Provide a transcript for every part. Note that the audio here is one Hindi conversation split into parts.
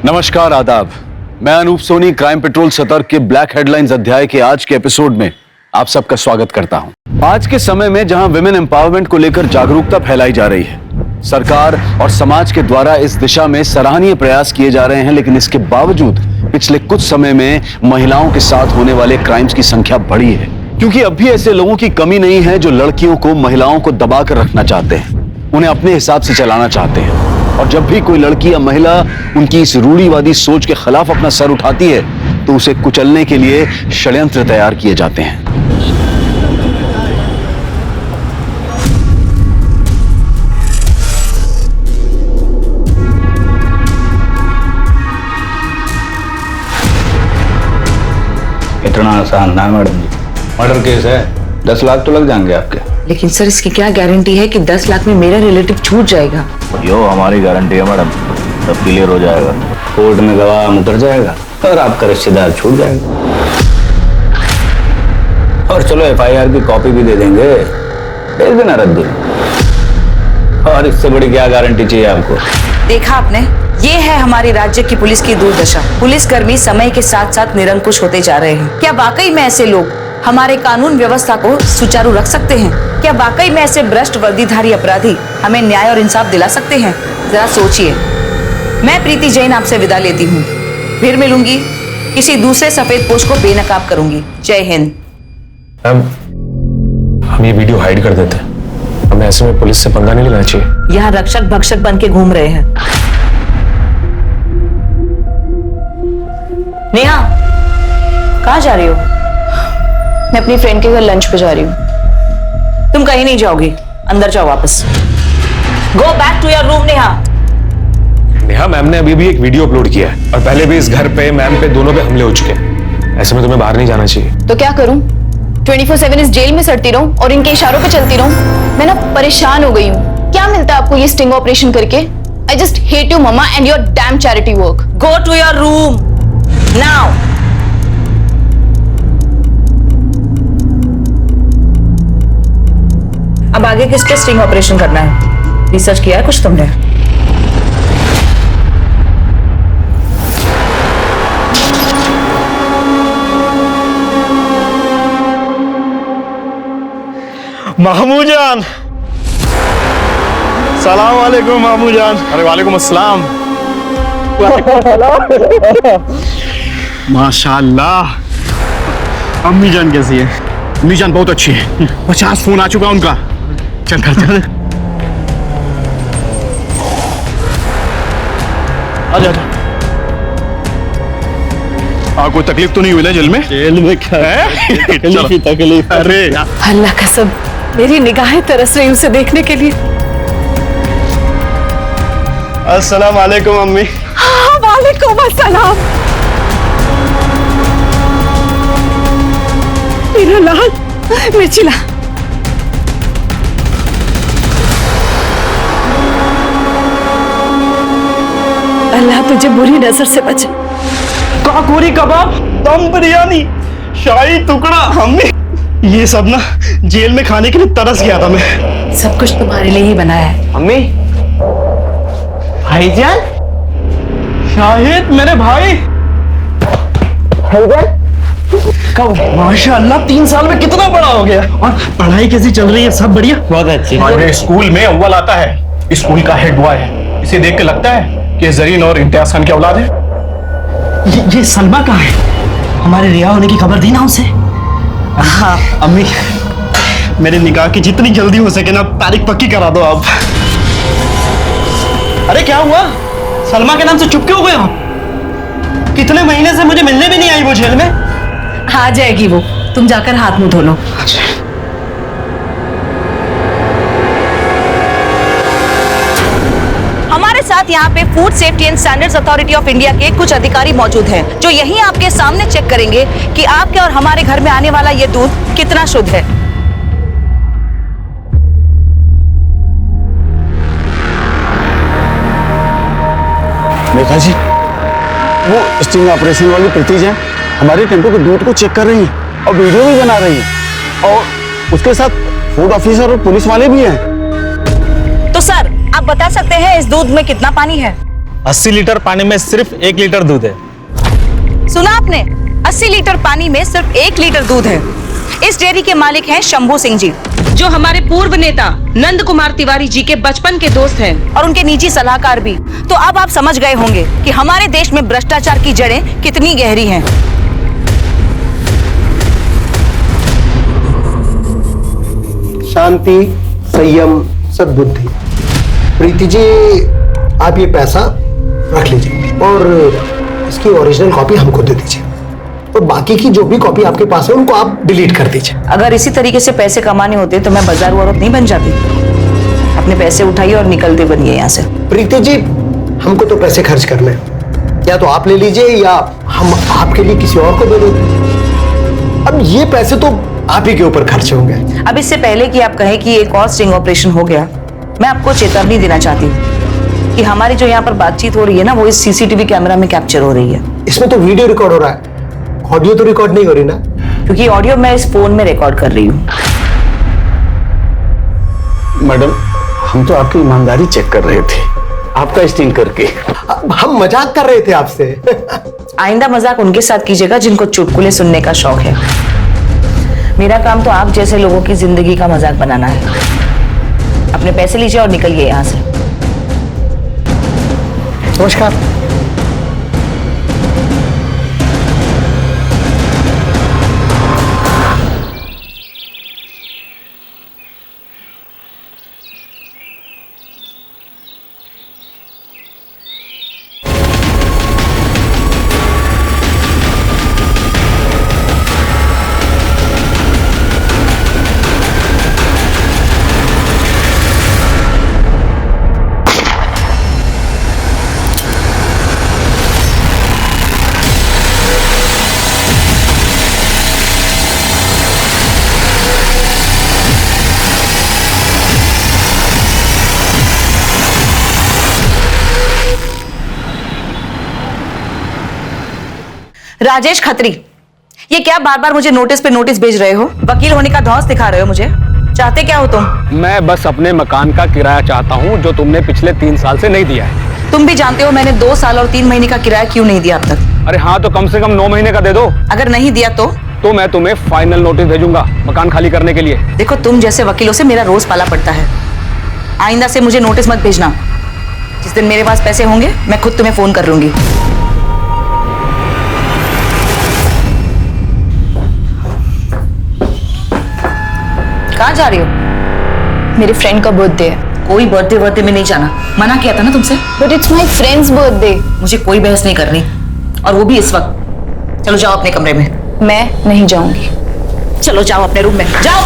नमस्कार, आदाब। मैं अनूप सोनी क्राइम पेट्रोल सतर्क के ब्लैक हेडलाइंस अध्याय के आज के एपिसोड में आप सबका स्वागत करता हूं। आज के समय में जहां विमेन एम्पावरमेंट को लेकर जागरूकता फैलाई जा रही है, सरकार और समाज के द्वारा इस दिशा में सराहनीय प्रयास किए जा रहे हैं, लेकिन इसके बावजूद पिछले कुछ समय में महिलाओं के साथ होने वाले क्राइम्स की संख्या बढ़ी है। क्योंकि अब भी ऐसे लोगों की कमी नहीं है जो लड़कियों को, महिलाओं को दबाकर रखना चाहते हैं, उन्हें अपने हिसाब से चलाना चाहते हैं। और जब भी कोई लड़की या महिला उनकी इस रूढ़िवादी सोच के खिलाफ अपना सर उठाती है, तो उसे कुचलने के लिए षड्यंत्र तैयार किए जाते हैं। इतना आसान ना मैडम जी, मर्डर केस है, 10 लाख तो लग जाएंगे आपके। लेकिन सर, इसकी क्या गारंटी है कि 10 लाख में मेरा रिलेटिव छूट जाएगा? यो हमारी गारंटी है मैडम, सब क्लियर हो जाएगा। कोर्ट में गवाह मुकर जाएगा और आपका रिश्तेदार छूट जाएगा। और चलो FIR की कॉपी भी दे देंगे, भेज देना रद्दी। और इससे बड़ी क्या गारंटी चाहिए आपको? देखा आपने, ये है हमारी राज्य की पुलिस की दुर्दशा। पुलिसकर्मी समय के साथ साथ निरंकुश होते जा रहे हैं। क्या वाकई में ऐसे लोग हमारे कानून व्यवस्था को सुचारू रख सकते हैं? क्या वाकई में ऐसे भ्रष्ट वर्दीधारी अपराधी हमें न्याय और इंसाफ दिला सकते हैं? जरा सोचिए। मैं प्रीति जैन आपसे विदा लेती हूँ। फिर मिलूंगी, किसी दूसरे सफेद पोश को बेनकाब करूंगी। जय हिंद। मैम, हम ये वीडियो हाइड कर देते हैं। हमें ऐसे में पुलिस से पंगा नहीं लेना चाहिए। यहाँ रक्षक भक्षक बन के घूम रहे हैं। नेहा, कहाँ जा रही हो? मैं अपनी फ्रेंड के घर लंच पे जा रही हूँ। तुम कहीं नहीं जाओगी, अंदर जाओ वापस। Go back to your room Neha. Neha, ma'am ने अभी भी एक वीडियो अपलोड किया है और पहले भी इस घर पे, मैम पे, दोनों पे हमले हो चुके हैं। ऐसे में तुम्हें बाहर नहीं जाना चाहिए। तो क्या करूँ? 24/7 इस जेल में सड़ती रहूं और इनके इशारों पे चलती रहूं? मैं ना परेशान हो गई हूँ। क्या मिलता है आपको ये स्टिंग ऑपरेशन करके? I just hate you mamma and your damn charity work. Go to your room now. अब आगे किस पे स्टिंग ऑपरेशन करना है? रिसर्च किया है कुछ तुमने? मामू जान, सलाम वालेकुम मामू जान। अरे वालेकुम अस्सलाम। माशाल्लाह। अम्मी जान कैसी है? अम्मी जान बहुत अच्छी है। 50 फोन आ चुका उनका। चल चल चल, आजा आजा। कोई तकलीफ तो नहीं हुई ना जेल में? जेल में क्या है? तकलीफ। अरे अल्लाह कसम, मेरी निगाहें तरस रही उसे देखने के लिए। अस्सलाम वालेकुम अम्मी। हाँ, वालेकुम अस्सलाम। मेरा लाल, मिर्ची ला। अल्लाह तुझे बुरी नजर से बचे। काकोरी कबाब, दम बिरयानी, शाही टुकड़ा, अम्मी ये सब ना जेल में खाने के लिए तरस गया था मैं। सब कुछ तुम्हारे लिए ही बनाया है। अम्मी, भाईजान, शाहिद मेरे भाई। माशाअल्लाह, 3 साल में कितना बड़ा हो गया। और पढ़ाई कैसी चल रही है? सब बढ़िया? बहुत अच्छी। हमारे स्कूल में अव्वल आता है, स्कूल का हेड बॉय है। इसे देख के लगता है कि जरीन और इम्तियाज खान की औलाद है। ये सलमा कहाँ है? हमारे रिहा होने की खबर दी ना उसे? हाँ अम्मी, मेरे निकाह की जितनी जल्दी हो सके ना तारीख पक्की करा दो आप। अरे क्या हुआ? सलमा के नाम से चुप क्यों हो गए आप? कितने महीने से मुझे मिलने भी नहीं आई वो जेल में। आ जाएगी वो, तुम जाकर हाथ मुंह धो लो। हमारे साथ यहाँ पे food safety and standards authority of India के कुछ अधिकारी मौजूद हैं, जो यही आपके सामने चेक करेंगे कि आपके और हमारे घर में आने वाला ये दूध कितना शुद्ध है। देखा जी, वो स्टिंग ऑपरेशन वाली प्रीति जैन हमारे टेम्पो के दूध को चेक कर रही है और वीडियो भी बना रही है, और उसके साथ फूड ऑफिसर और पुलिस वाले भी हैं। तो सर, आप बता सकते हैं इस दूध में कितना पानी है? 80 लीटर पानी में सिर्फ 1 लीटर दूध है। सुना आपने? 80 लीटर पानी में सिर्फ 1 लीटर दूध है। इस डेयरी के मालिक हैं शंभू सिंह जी, जो हमारे पूर्व नेता नंद कुमार तिवारी जी के बचपन के दोस्त हैं और उनके निजी सलाहकार भी। तो अब आप समझ गए होंगे कि हमारे देश में भ्रष्टाचार की जड़ें कितनी गहरी हैं। शांति, संयम, सद्बुद्धि। प्रीति जी, आप ये पैसा रख लीजिए और इसकी ओरिजिनल कॉपी हमको दे दीजिए, और बाकी की जो भी कॉपी आपके पास है उनको आप डिलीट कर दीजिए। अगर इसी तरीके से पैसे कमाने होते तो मैं बाजारू औरत नहीं बन जाती। अपने पैसे उठाइए और निकलते बनिए यहाँ से। प्रीति जी, हमको तो पैसे खर्च करने हैं, या तो आप ले लीजिए या हम आपके लिए किसी और को दे देते हैं। अब ये पैसे तो आप ही के ऊपर खर्च होंगे। अब इससे पहले कि आप कहें कि एक और स्टिंग ऑपरेशन हो गया, मैं आपको चेतावनी देना चाहती हूँ कि हमारी जो यहाँ पर बातचीत हो रही है ना, वो इस सीसीटीवी कैमरा में कैप्चर हो रही है। इसमें तो वीडियो रिकॉर्ड हो रहा है, ऑडियो तो रिकॉर्ड नहीं हो रही ना? क्योंकि ऑडियो मैं इस फोन में रिकॉर्ड कर रही हूँ। मैडम, हम तो आपकी ईमानदारी चेक कर रहे थे, आपका स्टिंग करके। हम मजाक कर रहे थे आपसे। आइंदा मजाक उनके साथ कीजिएगा जिनको चुटकुले सुनने का शौक है। मेरा काम तो आप जैसे लोगों की जिंदगी का मजाक बनाना है। अपने पैसे लीजिए और निकलिए यहाँ से। नमस्कार। राजेश खत्री, ये क्या बार बार मुझे नोटिस पे नोटिस भेज रहे हो? वकील होने का धौंस दिखा रहे हो मुझे? चाहते क्या हो तुम? मैं बस अपने मकान का किराया चाहता हूँ, जो तुमने पिछले 3 साल से नहीं दिया है। तुम भी जानते हो मैंने 2 साल और 3 महीने का किराया क्यों नहीं दिया अब तक। अरे हाँ, तो कम से कम 9 महीने का दे दो। अगर नहीं दिया तो मैं तुम्हें फाइनल नोटिस भेजूंगा मकान खाली करने के लिए। देखो, तुम जैसे वकीलों से मेरा रोज पाला पड़ता है। आइंदा से मुझे नोटिस मत भेजना। जिस दिन मेरे पास पैसे होंगे मैं खुद तुम्हें फोन कर लूंगी। कहाँ जा रही हो? मेरे फ्रेंड का बर्थडे है। कोई बर्थडे में नहीं जाना, मना किया था ना तुमसे। But it's my friends birthday. मुझे कोई बहस नहीं करनी, और वो भी इस वक्त। चलो जाओ अपने कमरे में। मैं नहीं जाऊंगी। चलो जाओ अपने रूम में, जाओ।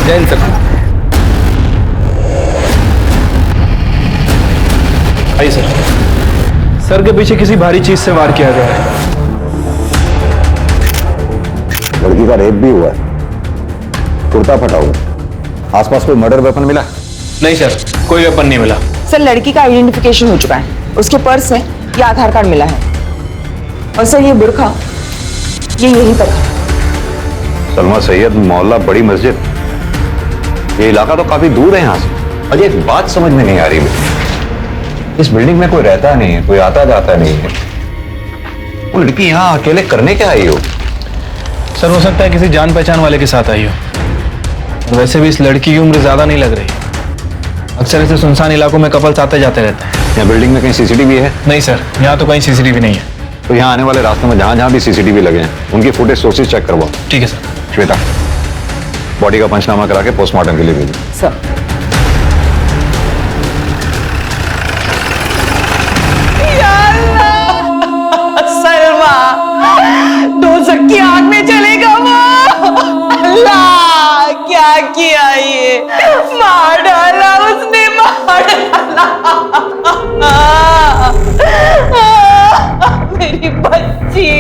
जैन सर, आइए सर। सर के पीछे किसी भारी चीज से वार किया गया है। लड़की का रेप भी हुआ है, कुर्ता फटा हुआ। आसपास कोई मर्डर वेपन मिला? नहीं सर, कोई वेपन नहीं मिला। सर, लड़की का आइडेंटिफिकेशन हो चुका है। उसके पर्स से ये आधार कार्ड मिला है, और सर ये बुर्खा ये यहीं पर है। सलमा सैयद मोहल्ला बड़ी मस्जिद, ये इलाका तो काफी दूर है यहाँ से। और एक बात समझ में नहीं आ रही मुझे, इस बिल्डिंग में कोई रहता नहीं है, कोई आता जाता नहीं है। वो लड़की यहाँ अकेले करने क्या आई हो? सर, हो सकता है किसी जान पहचान वाले के साथ आई हो। और वैसे भी इस लड़की की उम्र ज्यादा नहीं लग रही। अक्सर ऐसे सुनसान इलाकों में कपल्स आते जाते रहते हैं। यहाँ बिल्डिंग में कहीं सीसीटीवी है? नहीं सर, यहाँ तो कहीं सीसीटीवी नहीं है। तो यहाँ आने वाले रास्तों में जहां जहां भी सीसीटीवी लगे हैं उनकी फुटेज सोर्सेज चेक करवाओ। ठीक है सर। श्वेता, बॉडी का पंचनामा करा के पोस्टमार्टम के लिए भेजो। सर, की आग में चलेगा वो। अल्लाह, क्या किया ये? मार डाला उसने, मार मेरी बच्ची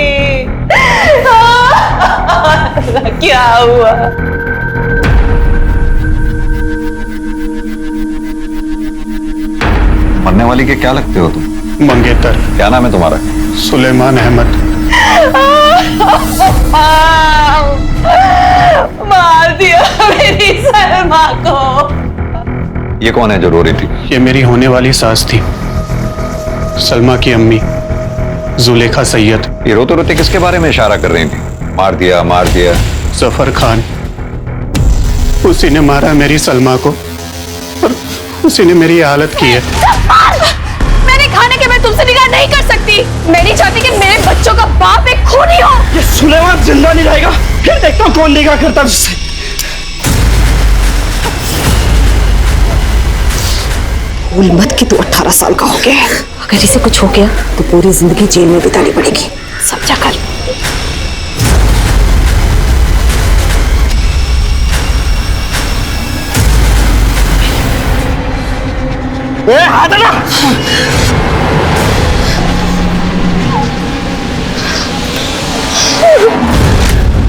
अल्लाह, क्या हुआ? मरने वाली के क्या लगते हो तुम? मंगेतर। क्या नाम है तुम्हारा? सुलेमान अहमद। मार दिया मेरी सलमा को। ये कौन है जो रो रही थी? ये मेरी होने वाली सास थी, सलमा की अम्मी जुलेखा सैयद। ये रोते रोते किसके बारे में इशारा कर रही थी? मार दिया, मार दिया। जफर खान, उसी ने मारा मेरी सलमा को और उसी ने मेरी हालत की है। मैंने खाने के मैं तुमसे निकाह नहीं कर सकती। मैं नहीं चाहती कि मेरे बच्चों का बाप एक खूनी हो। ये सुलेमान जिंदा नहीं रहेगा, फिर देखता हूँ कौन निकाह करता है उससे। भूल मत कि तू 18 साल का हो गया है। अगर इसे कुछ हो गया तो पूरी जिंदगी जेल में बितानी पड़ेगी। समझा कर।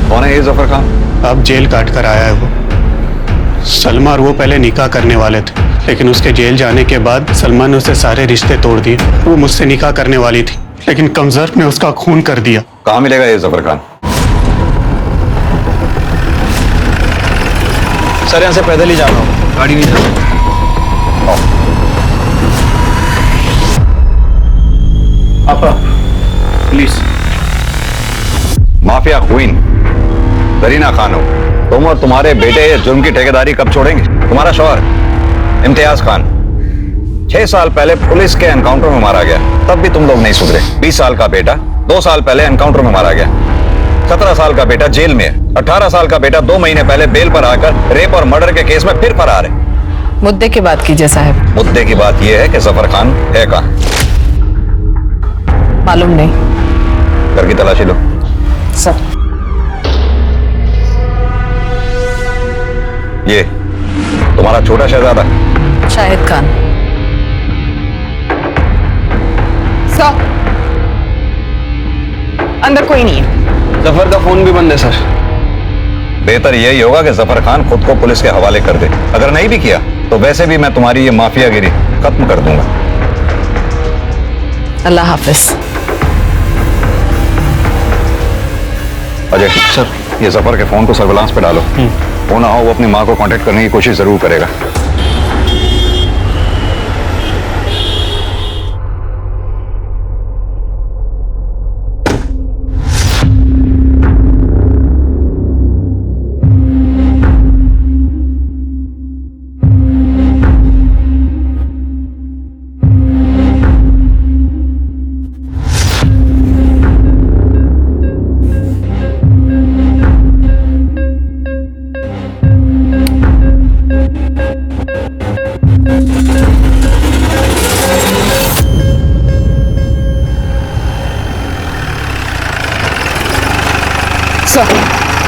कौन है ये जफर खान? अब जेल काट कर आया है वो। सलमा और वो पहले निकाह करने वाले थे, लेकिन उसके जेल जाने के बाद सलमा ने उसे सारे रिश्ते तोड़ दिए। वो मुझसे निकाह करने वाली थी, लेकिन कमजोर ने उसका खून कर दिया। कहाँ मिलेगा ये जफर खान? सर यहाँ से पैदल ही जाना होगा, गाड़ी नहीं जा सकती। आपा please. Mafia queen Zarina Khan हो तुम, और तुम्हारे बेटे जुर्म की ठेकेदारी कब छोड़ेंगे? तुम्हारा शौहर इम्तियाज खान 6 साल पहले पुलिस के एनकाउंटर में मारा गया, तब भी तुम लोग नहीं सुधरे। 20 साल का बेटा 2 साल पहले एनकाउंटर में मारा गया। 17 साल का बेटा जेल में है। 18 साल का बेटा 2 महीने पहले बेल पर आकर रेप और मर्डर के केस में फिर फरार है। मुद्दे की बात कीजिए साहब। मुद्दे की बात यह है कि जफर खान है कहाँ? मालूम नहीं घर की तलाशी लो। सर। ये तुम्हारा छोटा शहजादा शाहिद खान। सर, अंदर कोई नहीं है। जफर का फोन भी बंद है सर। बेहतर यही होगा कि जफर खान खुद को पुलिस के हवाले कर दे। अगर नहीं भी किया तो वैसे भी मैं तुम्हारी ये माफियागिरी खत्म कर दूंगा। अल्लाह हाफिज। अजय सर, ये जफर के फोन को सर्विलांस पे डालो। वो ना हो वो अपनी माँ को कांटेक्ट करने की कोशिश जरूर करेगा।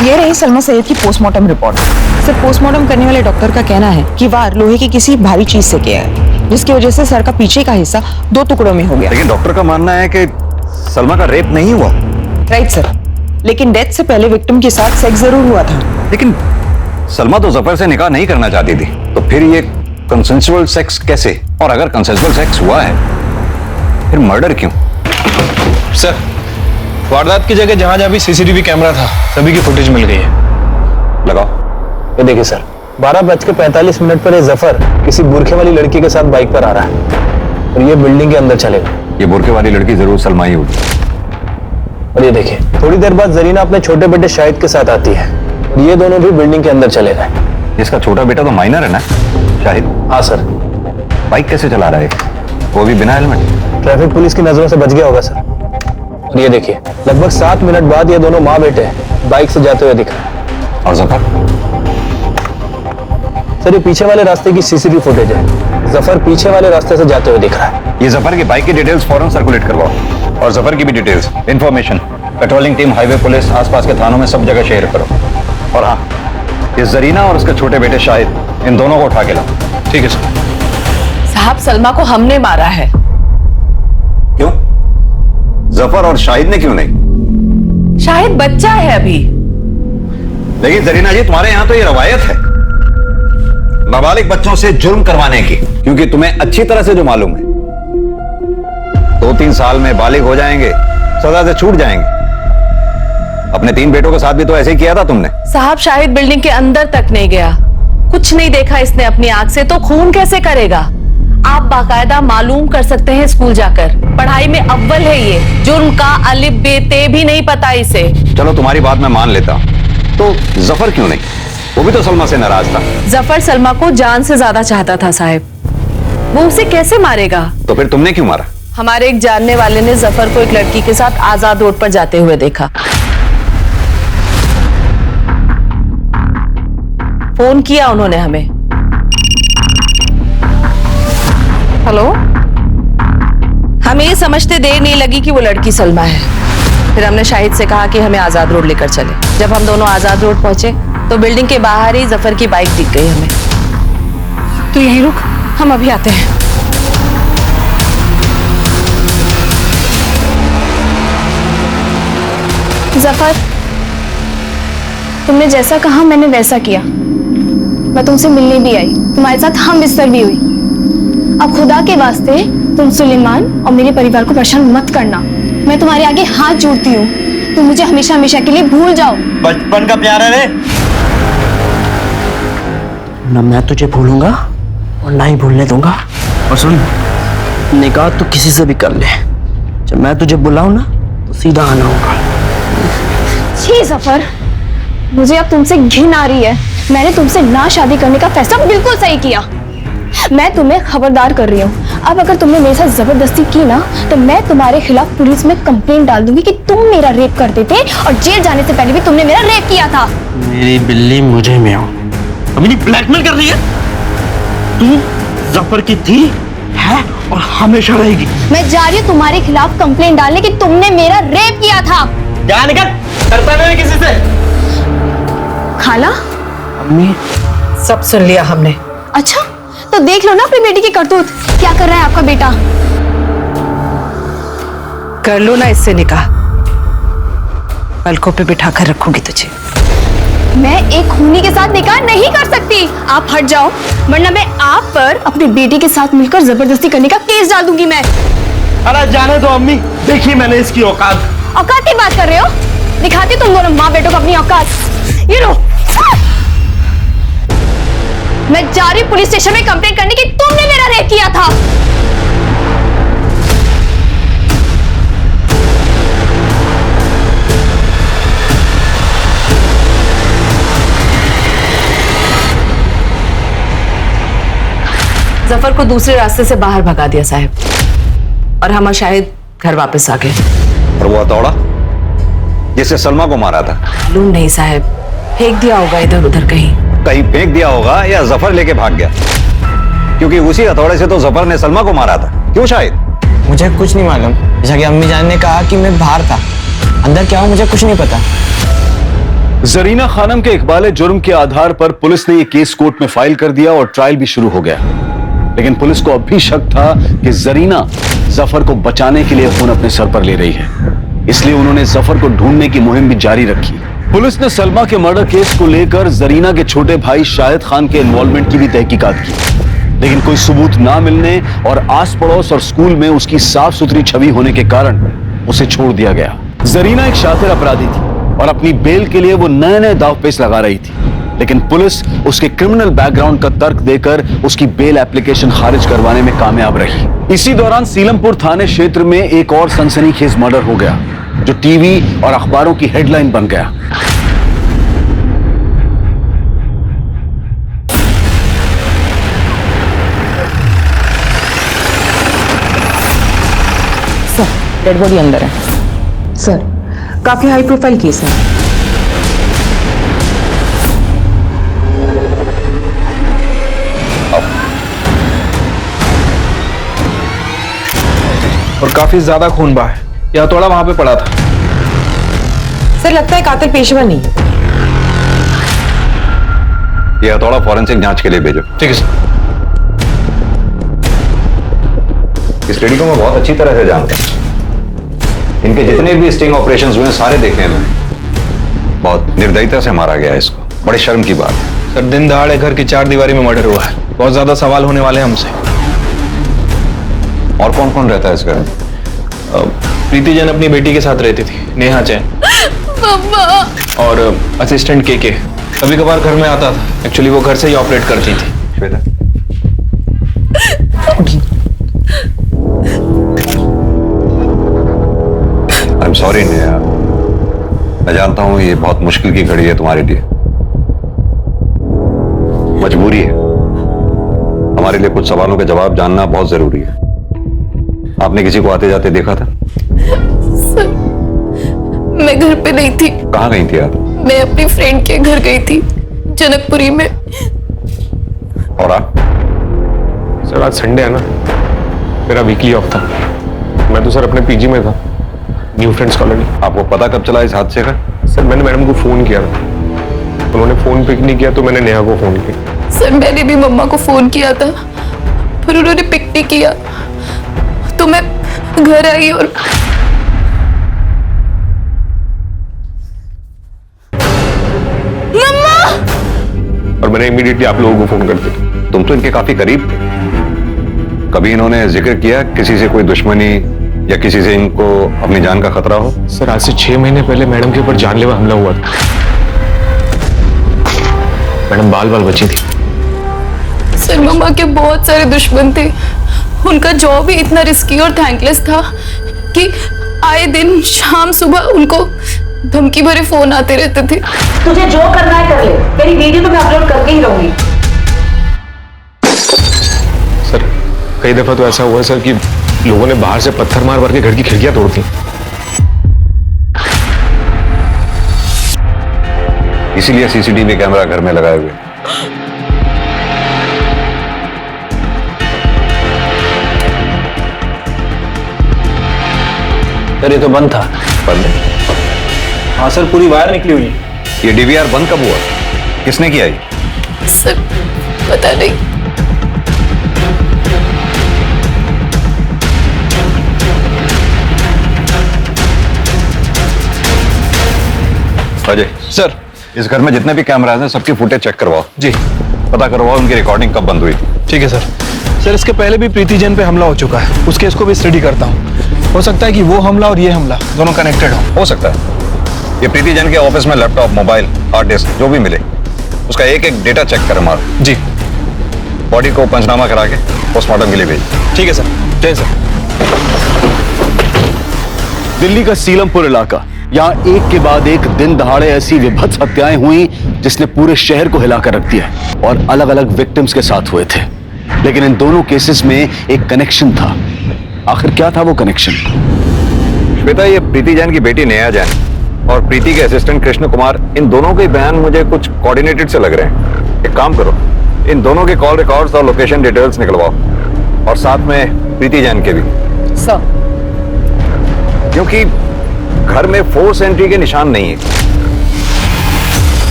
ये रही सलमा सैयद की पोस्टमार्टम रिपोर्ट। सर, पोस्टमार्टम करने वाले डॉक्टर का कहना है कि वार लोहे की किसी भारी चीज से किया है, जिसकी वजह से सर का पीछे का हिस्सा 2 टुकड़ों में हो गया। लेकिन डॉक्टर का मानना है कि सलमा का रेप नहीं हुआ। राइट सर, लेकिन डेथ से पहले विक्टिम के साथ सेक्स जरूर हुआ था। लेकिन सलमा तो जफर से निकाह नहीं करना चाहती थी, तो फिर ये कंसेंसुअल सेक्स कैसे? और अगर कंसेंसुअल सेक्स हुआ है फिर मर्डर क्यों? सर, वारदात की जगह जहां जहां भी सीसीटीवी कैमरा था सभी की फुटेज मिल गई है। लगाओ। ये देखिए सर, 12:45 पर ये जफर किसी बुरखे वाली लड़की के साथ बाइक पर आ रहा है और ये बिल्डिंग के अंदर चलेगा। ये बुरखे वाली लड़की जरूर सलमा ही होगी। और ये देखिए, थोड़ी देर बाद जरीना अपने छोटे बेटे शाहिद के साथ आती है और ये दोनों भी बिल्डिंग के अंदर चले गए। इसका छोटा बेटा तो माइनर है ना शाहिद? हाँ सर। बाइक कैसे चला रहा है वो भी बिना हेलमेट? ट्रैफिक पुलिस की नजरों से बच गया होगा सर। और ये देखिए, लगभग 7 मिनट बाद ये दोनों माँ बेटे बाइक से जाते हुए दिख रहे हैं। और जफर? सर, ये पीछे वाले रास्ते की सीसीटीवी फुटेज है। जफर पीछे वाले रास्ते से जाते हुए दिख रहा है। ये जफर की बाइक की डिटेल्स फौरन सर्कुलेट करवाओ, और जफर की भी details, information patrolling team, highway police, आसपास के थानों में सब जगह शेयर करो। और हाँ, ये जरीना और उसके छोटे बेटे शाहिद, इन दोनों को उठा के लाओ। ठीक है सर। साहब साहब सलमा को हमने मारा है। क्यों? जफर और शाहिद ने क्यों नहीं? शाहिद बच्चा है अभी। लेकिन जरीना जी, तुम्हारे यहां तो ये रवायत है नाबालिग बच्चों से जुर्म करवाने की, क्योंकि तुम्हें अच्छी तरह से जो मालूम है 2-3 साल में बालिग हो जाएंगे, सजा से छूट जाएंगे। अपने 3 बेटों के साथ भी तो ऐसे ही किया था तुमने। साहब शाहिद बिल्डिंग के अंदर तक नहीं गया, कुछ नहीं देखा इसने अपनी आंख से, तो खून कैसे करेगा? आप बाकायदा मालूम कर सकते हैं स्कूल जाकर। पढ़ाई में अव्वल है ये, जुर्म का अलिफ बे ते भी नहीं पता इसे। चलो तुम्हारी बात मैं मान लेता हूं, तो जफर क्यों नहीं? वो भी तो सलमा से नाराज था। जफर सलमा को जान से ज्यादा चाहता था साहब, वो उसे कैसे मारेगा? तो फिर तुमने क्यों मारा? हमारे एक जानने वाले ने जफर को एक लड़की के साथ आजाद रोड पर जाते हुए देखा। फोन किया उन्होंने हमें। हेलो, हमें ये समझते देर नहीं लगी कि वो लड़की सलमा है। फिर हमने शाहिद से कहा कि हमें आजाद रोड लेकर चले। जब हम दोनों आजाद रोड पहुंचे तो बिल्डिंग के बाहर ही जफर की बाइक दिख गई हमें। तो यहीं रुक, हम अभी आते हैं। जफर, तुमने जैसा कहा मैंने वैसा किया। मैं तुमसे मिलने भी आई, तुम्हारे साथ हम बिस्तर भी हुई। अब खुदा के वास्ते तुम सुलेमान और मेरे परिवार को परेशान मत करना। मैं तुम्हारे आगे हाथ जोड़ती हूँ, तुम मुझे हमेशा हमेशा के लिए भूल जाओ। बचपन का प्यार है रे। ना मैं तुझे भूलूंगा और ना ही भूलने दूंगा। और सुन, निकाह तो किसी से भी कर ले, जब मैं तुझे बुलाऊं ना तो सीधा आना होगा। छी जफर, मुझे अब तुमसे घिन आ रही है। मैंने तुमसे ना शादी करने का फैसला बिल्कुल सही किया। मैं तुम्हें खबरदार कर रही हूँ, अब अगर तुमने मेरे साथ जबरदस्ती की ना तो मैं तुम्हारे खिलाफ पुलिस में कंप्लेंट डाल दूंगी कि तुम मेरा रेप करते थे और जेल जाने से पहले भी तुमने मेरा रेप किया था। मेरी बिल्ली मुझे में हो, अभी ब्लैकमेल कर रही है। तू जफर की थी, है और हमेशा रहेगी। मैं जा रही हूँ तुम्हारे खिलाफ कंप्लेंट डालने कि तुमने मेरा रेप किया था। क्या निकल, करता नहीं किसी से। खाला, अम्मी, सब सुन लिया हमने। अच्छा तो देख लो ना अपनी बेटी की करतूत, क्या कर रहा है आपका बेटा। कर लो ना इससे निकाह, पलकों पे बिठा कर रखूंगी तुझे। मैं एक खूनी के साथ निकाह नहीं कर सकती। आप हट जाओ, वरना मैं आप पर अपनी बेटी के साथ मिलकर जबरदस्ती करने का केस डाल दूंगी मैं। अरे जाने दो अम्मी, देखिए मैंने इसकी औकात। औकात की बात कर रहे हो? दिखाती तुम दोनों माँ बेटों को अपनी औकात। ये लो, मैं जा रही पुलिस स्टेशन में कंप्लेंट करने की तुमने मेरा रेप किया था। जफर को दूसरे रास्ते से बाहर भगा दिया साहब, और हम और शाहिद घर वापस आ गए। और वो हथौड़ा जिससे सलमा को मारा था? मालूम नहीं साहब, फेंक दिया होगा इधर उधर कहीं। कहीं फेंक दिया होगा या जफर लेके भाग गया, क्योंकि उसी हथौड़े से तो जफर ने सलमा को मारा था। क्यों शाहिद? मुझे कुछ नहीं मालूम, जैसा कि अम्मी जान ने कहा कि मैं बाहर था, अंदर क्या हो मुझे कुछ नहीं पता। जरीना खानम के इकबाल जुर्म के आधार पर पुलिस ने यह केस कोर्ट में फाइल कर दिया और ट्रायल भी शुरू हो गया। लेकिन पुलिस को अब भी शक था कि जरीना जफर को बचाने के लिए खून अपने सर पर ले रही है, इसलिए उन्होंने जफर को ढूंढने की मुहिम भी जारी रखी। पुलिस ने सलमा के मर्डर केस को लेकर जरीना के छोटे भाई शाहिद खान के इन्वॉल्वमेंट की भी तहकीकात की, लेकिन कोई सबूत ना मिलने और आस पड़ोस और स्कूल में उसकी साफ सुथरी छवि होने के कारण उसे छोड़ दिया गया। जरीना एक शातिर अपराधी थी और अपनी बेल के लिए वो नए नए दावपेच लगा रही थी, लेकिन पुलिस उसके क्रिमिनल बैकग्राउंड का तर्क देकर उसकी बेल एप्लीकेशन खारिज करवाने में कामयाब रही। इसी दौरान सीलमपुर थाने क्षेत्र में एक और सनसनीखेज मर्डर हो गया, जो टीवी और अखबारों की हेडलाइन बन गया। सर, डेड बॉडी अंदर है। सर, काफी हाई प्रोफाइल केस है। और काफी ज्यादा खून बहा है, यह हथौड़ा वहां पे पड़ा था। सर, लगता है कातिल पेशेवर नहीं है। ये हथौड़ा फॉरेंसिक जांच के लिए भेजो। ठीक है सर। इस लेडी को मैं बहुत अच्छी तरह से जानता हूं। इनके जितने भी स्टिंग ऑपरेशंस हुए हैं सारे देखे हैं मैंने। बहुत निर्दयता से मारा गया है इसको, बड़ी शर्म की बात है। सर दिन दहाड़े घर की 4 दीवारी में मर्डर हुआ है, बहुत ज्यादा सवाल होने वाले हैं हमसे। और कौन कौन रहता है इस घर में? प्रीति जैन अपनी बेटी के साथ रहती थी, नेहा जैन। और असिस्टेंट के कभी कभार घर में आता था। एक्चुअली वो घर से ही ऑपरेट करती थी। Shweta, I am sorry Neha, मैं जानता हूं ये बहुत मुश्किल की घड़ी है तुम्हारे लिए, मजबूरी है। हमारे लिए कुछ सवालों के जवाब जानना बहुत जरूरी है। आपने किसी को आते जाते देखा था? सर, मैं घर पे नहीं थी। कहाँ गई थी आप? मैं अपनी फ्रेंड के घर गई थी, जनकपुरी में। और आप? सर आज संडे है ना, मेरा वीकली ऑफ था। मैं तो सर अपने पीजी में था, न्यू फ्रेंड्स कॉलोनी। आपको पता कब चला इस हादसे का? सर मैंने मैडम को फोन किया था, उन्होंने फोन पिक नहीं किया तो मैंने नेहा को फोन किया। सर मैंने भी मम्मा को फोन किया था, पर उन्होंने पिक नहीं किया, तो मैं घर आई और और मैंने इमीडिएटली आप लोगों को फोन कर दिया। तुम तो इनके काफी करीब थे। कभी इन्होंने जिक्र किया किसी से कोई दुश्मनी या किसी से इनको अपनी जान का खतरा हो? सर आज से 6 महीने पहले मैडम के ऊपर जानलेवा हमला हुआ था। मैडम बाल बाल बची थी। सर मम्मा के बहुत सारे दुश्मन थे। उनका जॉब ही इतना रिस्की और थैंकलेस था कि आए दिन शाम सुबह उनको धमकी भरे फोन आते रहते थे। तुझे जो करना है कर ले, तेरी वीडियो तो मैं अपलोड करके ही रहूंगी। सर कई दफा तो ऐसा हुआ सर कि लोगों ने बाहर से पत्थर मार मार के घर की खिड़कियां तोड़ दी। इसीलिए सीसीटीवी कैमरा घर में लगाए हुए। सर ये तो बंद था। बंद है? हाँ सर, पूरी वायर निकली हुई है। ये डीवीआर बंद कब हुआ? किसने किया ये? सर पता नहीं। अजय सर, इस घर में जितने भी कैमराज हैं सबकी फुटेज चेक करवाओ। जी पता करवाओ उनकी रिकॉर्डिंग कब बंद हुई थी। ठीक है सर। सर इसके पहले भी प्रीति जैन पे हमला हो चुका है, उस केस को भी स्टडी करता हूँ। हो सकता है कि वो हमला और ये हमला दोनों कनेक्टेड हो सकता है। ये प्रीति जैन के ऑफिस में लैपटॉप, मोबाइल, हार्ड डिस्क जो भी मिले उसका एक एक डेटा चेक कर मार। जी। बॉडी को पंचनामा करा के पोस्टमार्टम के लिए भेज। ठीक है सर। जय सर। दिल्ली का सीलमपुर इलाका, यहाँ एक के बाद एक दिन दहाड़े ऐसी विभत्स हत्याएं हुई जिसने पूरे शहर को हिलाकर रख दिया और अलग अलग विक्टिम्स के साथ हुए थे। लेकिन इन दोनों केसेस में एक कनेक्शन था। आखिर क्या था वो कनेक्शन? श्वेता, ये प्रीति जैन की बेटी नेहा जैन और प्रीति के असिस्टेंट कृष्ण कुमार, इन दोनों के बयान मुझे कुछ कोऑर्डिनेटेड से लग रहे हैं। एक काम करो, इन दोनों के कॉल रिकॉर्ड्स और लोकेशन डिटेल्स निकलवाओ और साथ में प्रीति जैन के भी। सर, क्योंकि घर में फोर्स एंट्री के निशान नहीं है।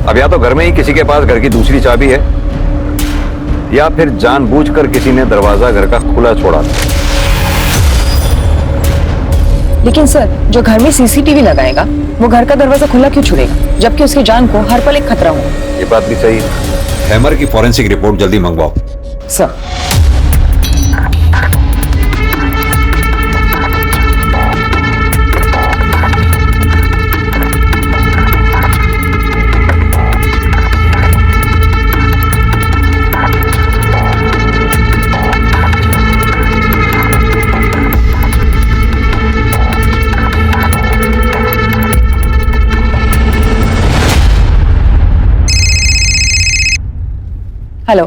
अब या तो घर में ही किसी के पास घर की दूसरी चाबी है या फिर जानबूझकर किसी ने दरवाजा घर का खुला छोड़ा था। लेकिन सर, जो घर में सीसीटीवी लगाएगा वो घर का दरवाजा खुला क्यों छोड़ेगा, जबकि उसकी जान को हर पल एक खतरा हो। ये बात भी सही है। हैमर की फॉरेंसिक रिपोर्ट जल्दी मंगवाओ। सर। हेलो,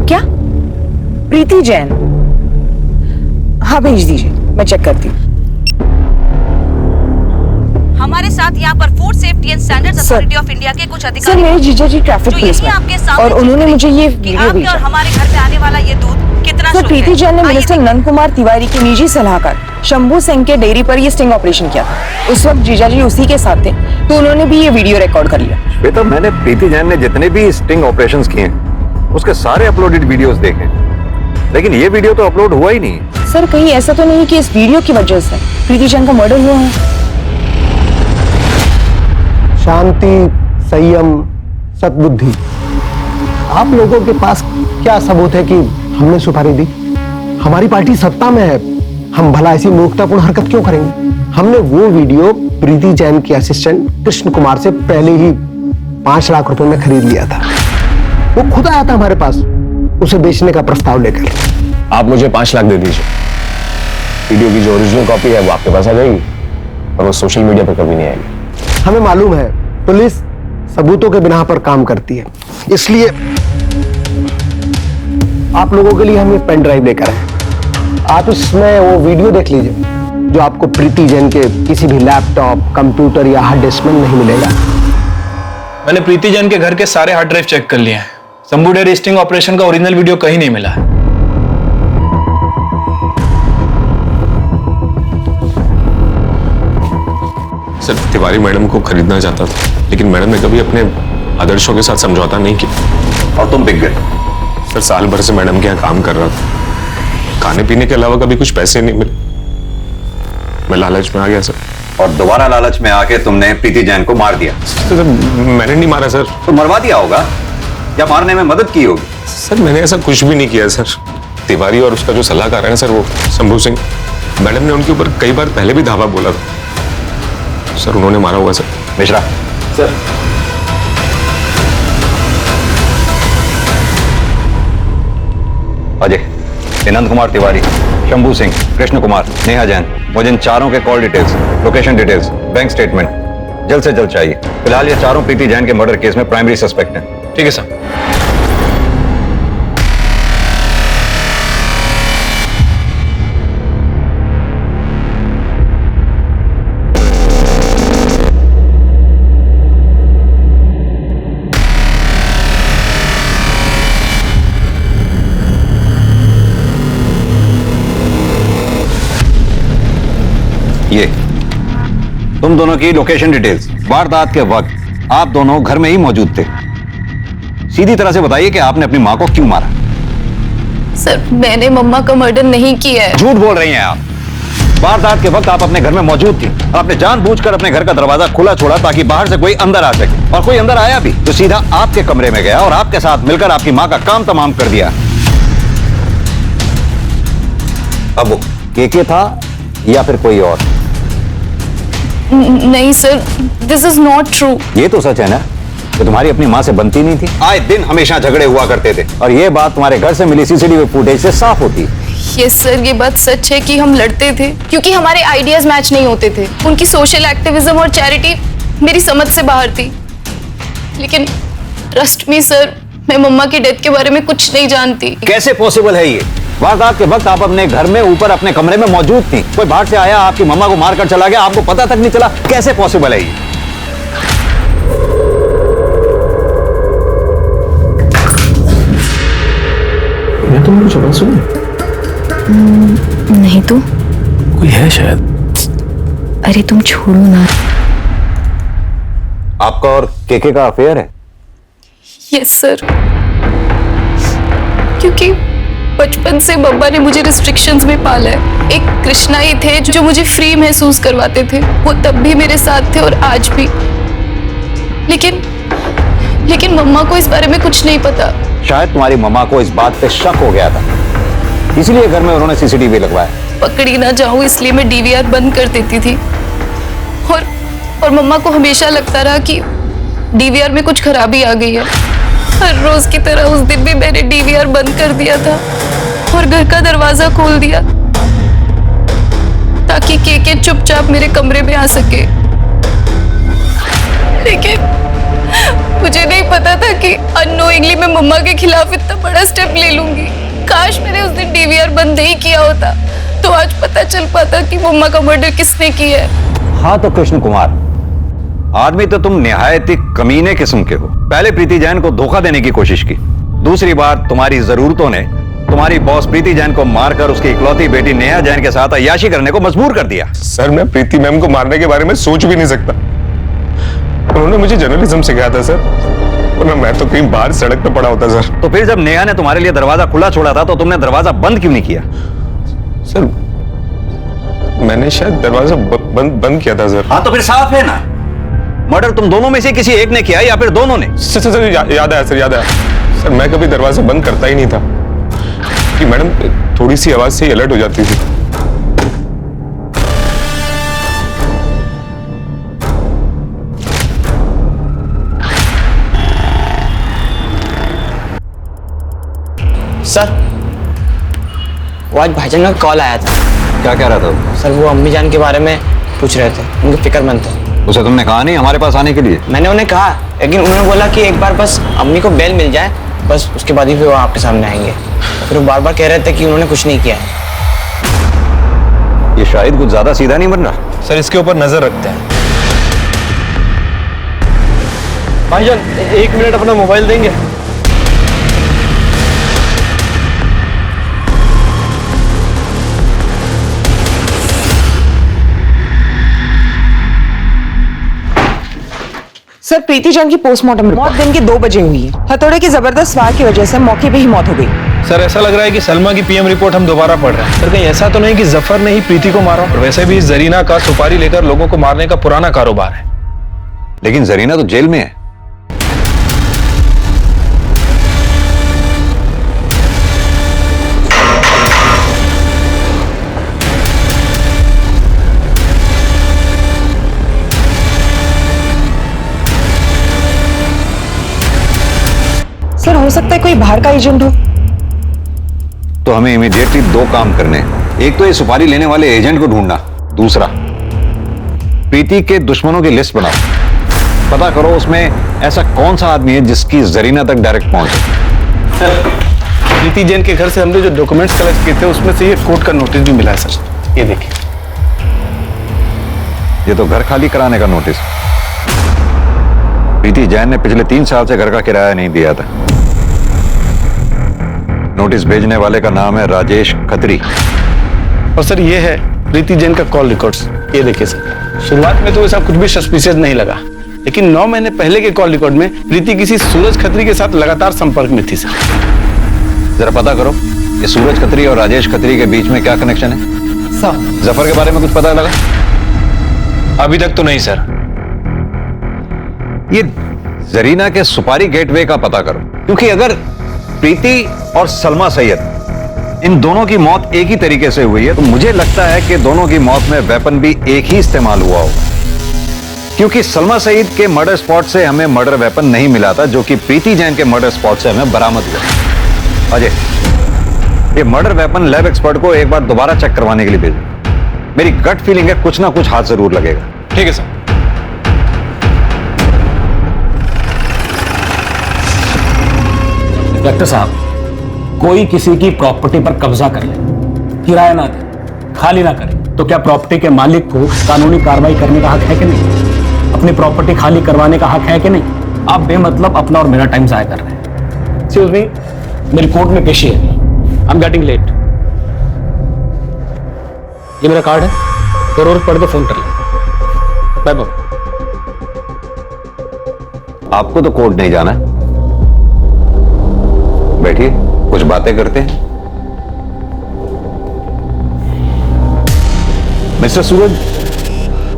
क्या? प्रीति जैन? हाँ भेज दीजिए, मैं चेक करती हूँ। हमारे साथ यहाँ पर food safety and standards authority of India के कुछ सर, अधिकारी मेरे जीजा जी ट्रैफिक जो पुलिस यही में आपके सामने और उन्होंने मुझे ये कि वीडियो आपके और भेजा। हमारे घर पे आने वाला ये दूध कितना सर, शुद्ध प्रीति है। जैन ने आइए मिनिस्टर नंद कुमार तिवारी के निजी सलाहकार शंभू सिंह के डेयरी पर ये स्टिंग ऑपरेशन किया था। उस वक्त जीजा जी उसी के साथ थे, तो उन्होंने भी ये वीडियो रिकॉर्ड कर लिया। श्वेता, मैंने प्रीति जैन ने जितने भी स्टिंग ऑपरेशंस किए हैं उसके सारे अपलोडेड वीडियोस देखे, लेकिन ये वीडियो तो अपलोड हुआ ही नहीं। सर कहीं ऐसा तो नहीं कि इस वीडियो की वजह से प्रीति जैन का मर्डर हुआ है? शांति, संयम, सद्बुद्धि, आप लोगों के पास क्या सबूत है कि हमने सुपारी दी? हमारी पार्टी सत्ता में है, हम भला ऐसी मूर्खतापूर्ण हरकत क्यों करेंगे? हमने वो वीडियो प्रीति जैन के असिस्टेंट कृष्ण कुमार से पहले ही 5 लाख रुपए में खरीद लिया था। वो खुद आया था हमारे पास उसे बेचने का प्रस्ताव लेकर। आप मुझे 5 लाख दे दीजिए, वीडियो की जो ओरिजिनल कॉपी है वो आपके पास आ जाएगी और वो सोशल मीडिया पर कभी नहीं आएगी। हमें मालूम है पुलिस सबूतों के बिना पर काम करती है, इसलिए आप लोगों के लिए हम ये पेन ड्राइव लेकर आए। आप इसमें वो वीडियो देख लीजिए जो आपको प्रीति जैन के किसी भी लैपटॉप, कंप्यूटर या हार्ड डिस्क में नहीं मिलेगा। मैंने प्रीति जैन के घर के सारे हार्ड ड्राइव चेक कर लिए हैं। शंभू डेयरी स्टिंग ऑपरेशन का ओरिजिनल वीडियो कहीं नहीं मिला है। सर तिवारी मैडम को खरीदना चाहता था, लेकिन मैडम ने कभी अपने आदर्शों के साथ समझौता नहीं किया। और तुम बिक गए। सर साल भर से मैडम के यहाँ काम कर रहा था, खाने पीने के अलावा कभी कुछ पैसे नहीं मिले, मैं लालच में आ गया सर। और दोबारा लालच में आके तुमने प्रीति जैन को मार दिया। सर मैंने नहीं मारा सर। तो मरवा दिया होगा या मारने में मदद की होगी। सर मैंने ऐसा कुछ भी नहीं किया सर। तिवारी और उसका जो सलाहकार है ना सर, वो शंभू सिंह, मैडम ने उनके ऊपर कई बार पहले भी धावा बोला था सर, उन्होंने मारा होगा सर। मिश्रा सर अजय, नंद कुमार तिवारी, शंभू सिंह, कृष्ण कुमार, नेहा जैन, मुझे इन चारों के call details, location details, bank statement जल्द से जल्द चाहिए। फिलहाल ये चारों प्रीति जैन के मर्डर केस में प्राइमरी सस्पेक्ट हैं। ठीक है सर। ये तुम दोनों की लोकेशन डिटेल्स, वारदात के वक्त आप दोनों घर में ही मौजूद थे। सीधी तरह से बताइए कि आपने अपनी मां को क्यों मारा? सर मैंने मम्मा का मर्डर नहीं किया है। झूठ बोल रही हैं आप। वारदात के वक्त आप अपने घर में मौजूद थी और आपने जानबूझकर अपने घर का दरवाजा खुला छोड़ा ताकि बाहर से कोई अंदर आ सके, और कोई अंदर आया भी तो सीधा आपके कमरे में गया और आपके साथ मिलकर आपकी मां का काम तमाम कर दिया। अब वो केके था या फिर कोई और? नहीं sir, this is not true. ये तो सच है ना कि तुम्हारी अपनी मां से बनती नहीं थी। आए दिन हमेशा झगड़े हुआ करते थे और ये बात तुम्हारे घर से मिली सीसीटीवी फुटेज से साफ होती। यस सर, ये बात सच है कि हम लड़ते थे क्योंकि हमारे आइडियाज मैच नहीं होते थे। उनकी सोशल एक्टिविज्म और चैरिटी मेरी समझ से बाहर थी। लेकिन ट्रस्ट मी सर, मैं मम्मा की डेथ के बारे में कुछ नहीं जानती। कैसे पॉसिबल है ये? वारदात के वक्त आप अपने घर में ऊपर अपने कमरे में मौजूद थी, कोई बाहर से आया आपकी मम्मा को मारकर चला गया, आपको पता तक नहीं चला। कैसे पॉसिबल है ये? मैं तुम्हें कुछ आवाज सुनी? नहीं तो कोई है शायद। अरे तुम छोड़ो ना। आपका और केके का अफेयर है? यस सर, क्योंकि बचपन से मम्मा ने मुझे रिस्ट्रिक्शंस में पाला है। एक कृष्णा ही थे जो मुझे फ्री महसूस करवाते थे, वो तब भी मेरे साथ थे और आज भी। लेकिन मम्मा को इस बारे में कुछ नहीं पता। शायद तुम्हारी मम्मा को इस बात पे शक हो गया था, इसलिए घर में उन्होंने सीसीटीवी लगवाया। पकड़ी ना जाऊं इसलिए मैं डीवीआर बंद कर देती थी और मम्मा को हमेशा लगता रहा कि डीवीआर में कुछ खराबी आ गई है। हर रोज की तरह उस दिन भी मैंने डीवीआर बंद कर दिया था और घर का दरवाजा खोल दिया ताकि केके चुपचाप मेरे कमरे में आ सके। लेकिन मुझे नहीं पता था कि अननोइंगली मैं मम्मा के खिलाफ इतना बड़ा स्टेप ले लूंगी। काश मैंने उस दिन डीवीआर बंद नहीं किया होता तो आज पता चल पाता कि मम्मा का मर्डर किसने किया है। हाँ तो कृष्ण कुमार, आदमी तो तुम निहायत ही कमीने किस्म के हो। पहले प्रीति जैन को धोखा देने की कोशिश की, दूसरी बार तुम्हारी जरूरतों ने तुम्हारी बॉस प्रीति जैन को मारकर उसकी इकलौती बेटी नेहा जैन के साथ अय्याशी करने को मजबूर कर दिया। सर मैं प्रीति मैम को मारने के बारे में सोच भी नहीं सकता। उन्होंने मुझे जर्नलिज्म सिखाया था सर। वरना मैं तो कहीं बाहर सड़क पे पड़ा होता सर। तो फिर जब नेहा ने तुम्हारे लिए दरवाजा खुला छोड़ा था तो तुमने दरवाजा बंद क्यों नहीं किया? सर मैंने शायद दरवाजा बंद किया था सर। हाँ तो फिर साफ है ना, मर्डर तुम दोनों में से किसी एक ने किया या फिर दोनों ने? सर याद आया सर, याद आया सर, मैं कभी दरवाजा बंद करता ही नहीं था कि मैडम थोड़ी सी आवाज से ही अलर्ट हो जाती थी। सर वो आज भाईजान का कॉल आया था। क्या कह रहा था वो? सर वो अम्मी जान के बारे में पूछ रहे थे, उनके फिक्रमंद थे। उसे तुमने कहा नहीं हमारे पास आने के लिए? मैंने उन्हें कहा, लेकिन उन्होंने बोला कि एक बार बस अम्मी को बेल मिल जाए, बस उसके बाद ही फिर वो आपके सामने आएंगे। फिर वो बार बार कह रहे थे कि उन्होंने कुछ नहीं किया है। ये शायद कुछ ज्यादा सीधा नहीं बन रहा। सर इसके ऊपर नजर रखते हैं। भाईजान 1 मिनट अपना मोबाइल देंगे? सर प्रीति जान की पोस्टमार्टम मौत दिन के 2 बजे हुई है। हथौड़े के जबरदस्त वार की वजह से मौके पे ही मौत हो गई। सर ऐसा लग रहा है कि सलमा की पीएम रिपोर्ट हम दोबारा पढ़ रहे हैं। सर कहीं ऐसा तो नहीं कि जफर ने ही प्रीति को मारा? और वैसे भी जरीना का सुपारी लेकर लोगों को मारने का पुराना कारोबार है। लेकिन जरीना तो जेल में है। सर हो सकता है कोई बाहर का एजेंट हो। तो हमें इमीडिएटली 2 काम करने हैं। एक तो ये सुपारी लेने वाले एजेंट को ढूंढना, दूसरा प्रीति के दुश्मनों की लिस्ट बनाओ। पता करो उसमें ऐसा कौन सा आदमी है जिसकी जरीना तक डायरेक्ट पहुंचे। प्रीति जैन के घर से हमने जो डॉक्यूमेंट्स कलेक्ट किए थे उसमें से ये कोर्ट का नोटिस भी मिला है सर, ये देखिए। ये तो घर खाली कराने का नोटिस। प्रीति जैन ने पिछले 3 साल से घर का किराया नहीं दिया था। नोटिस भेजने वाले का नाम है राजेश खत्री। और सर ये है प्रीति जैन का कॉल रिकॉर्ड्स, ये देखिए सर। शुरुआत में तो ऐसा कुछ भी सस्पिशियस नहीं लगा, लेकिन 9 महीने पहले के कॉल रिकॉर्ड में प्रीति किसी सूरज खत्री के साथ लगातार संपर्क में थी सर। जरा पता करो ये सूरज खत्री और राजेश खत्री के बीच में क्या कनेक्शन है? सर जफर के बारे में कुछ पता लगा? अभी तक तो नहीं सर। ये जरीना के सुपारी गेटवे का पता करो, क्योंकि अगर प्रीति और सलमा सैयद इन दोनों की मौत एक ही तरीके से हुई है तो मुझे लगता है कि दोनों की मौत में वेपन भी एक ही इस्तेमाल हुआ होगा। क्योंकि सलमा सईद के मर्डर स्पॉट से हमें मर्डर वेपन नहीं मिला था, जो कि प्रीति जैन के मर्डर स्पॉट से हमें बरामद हुआ। अजय, ये मर्डर वेपन लैब एक्सपर्ट को एक बार दोबारा चेक करवाने के लिए भेजो। मेरी गट फीलिंग है कुछ ना कुछ हाथ जरूर लगेगा। ठीक है सर। इंस्पेक्टर साहब, कोई किसी की प्रॉपर्टी पर कब्जा कर ले, किराया ना दे, खाली ना करे, तो क्या प्रॉपर्टी के मालिक को कानूनी कार्रवाई करने का हक है कि नहीं? अपनी प्रॉपर्टी खाली करवाने का हक है कि नहीं? आप बेमतलब अपना और मेरा टाइम जाया कर रहे हैं। एक्सक्यूज मी, मेरी कोर्ट में पेशी है, आई एम गेटिंग लेट। ये मेरा कार्ड है, जरूरत पड़ तो फोन कर ले। Bye bye. आपको तो कोर्ट नहीं जाना है, बैठिए कुछ बातें करते हैं। मिस्टर सूरज,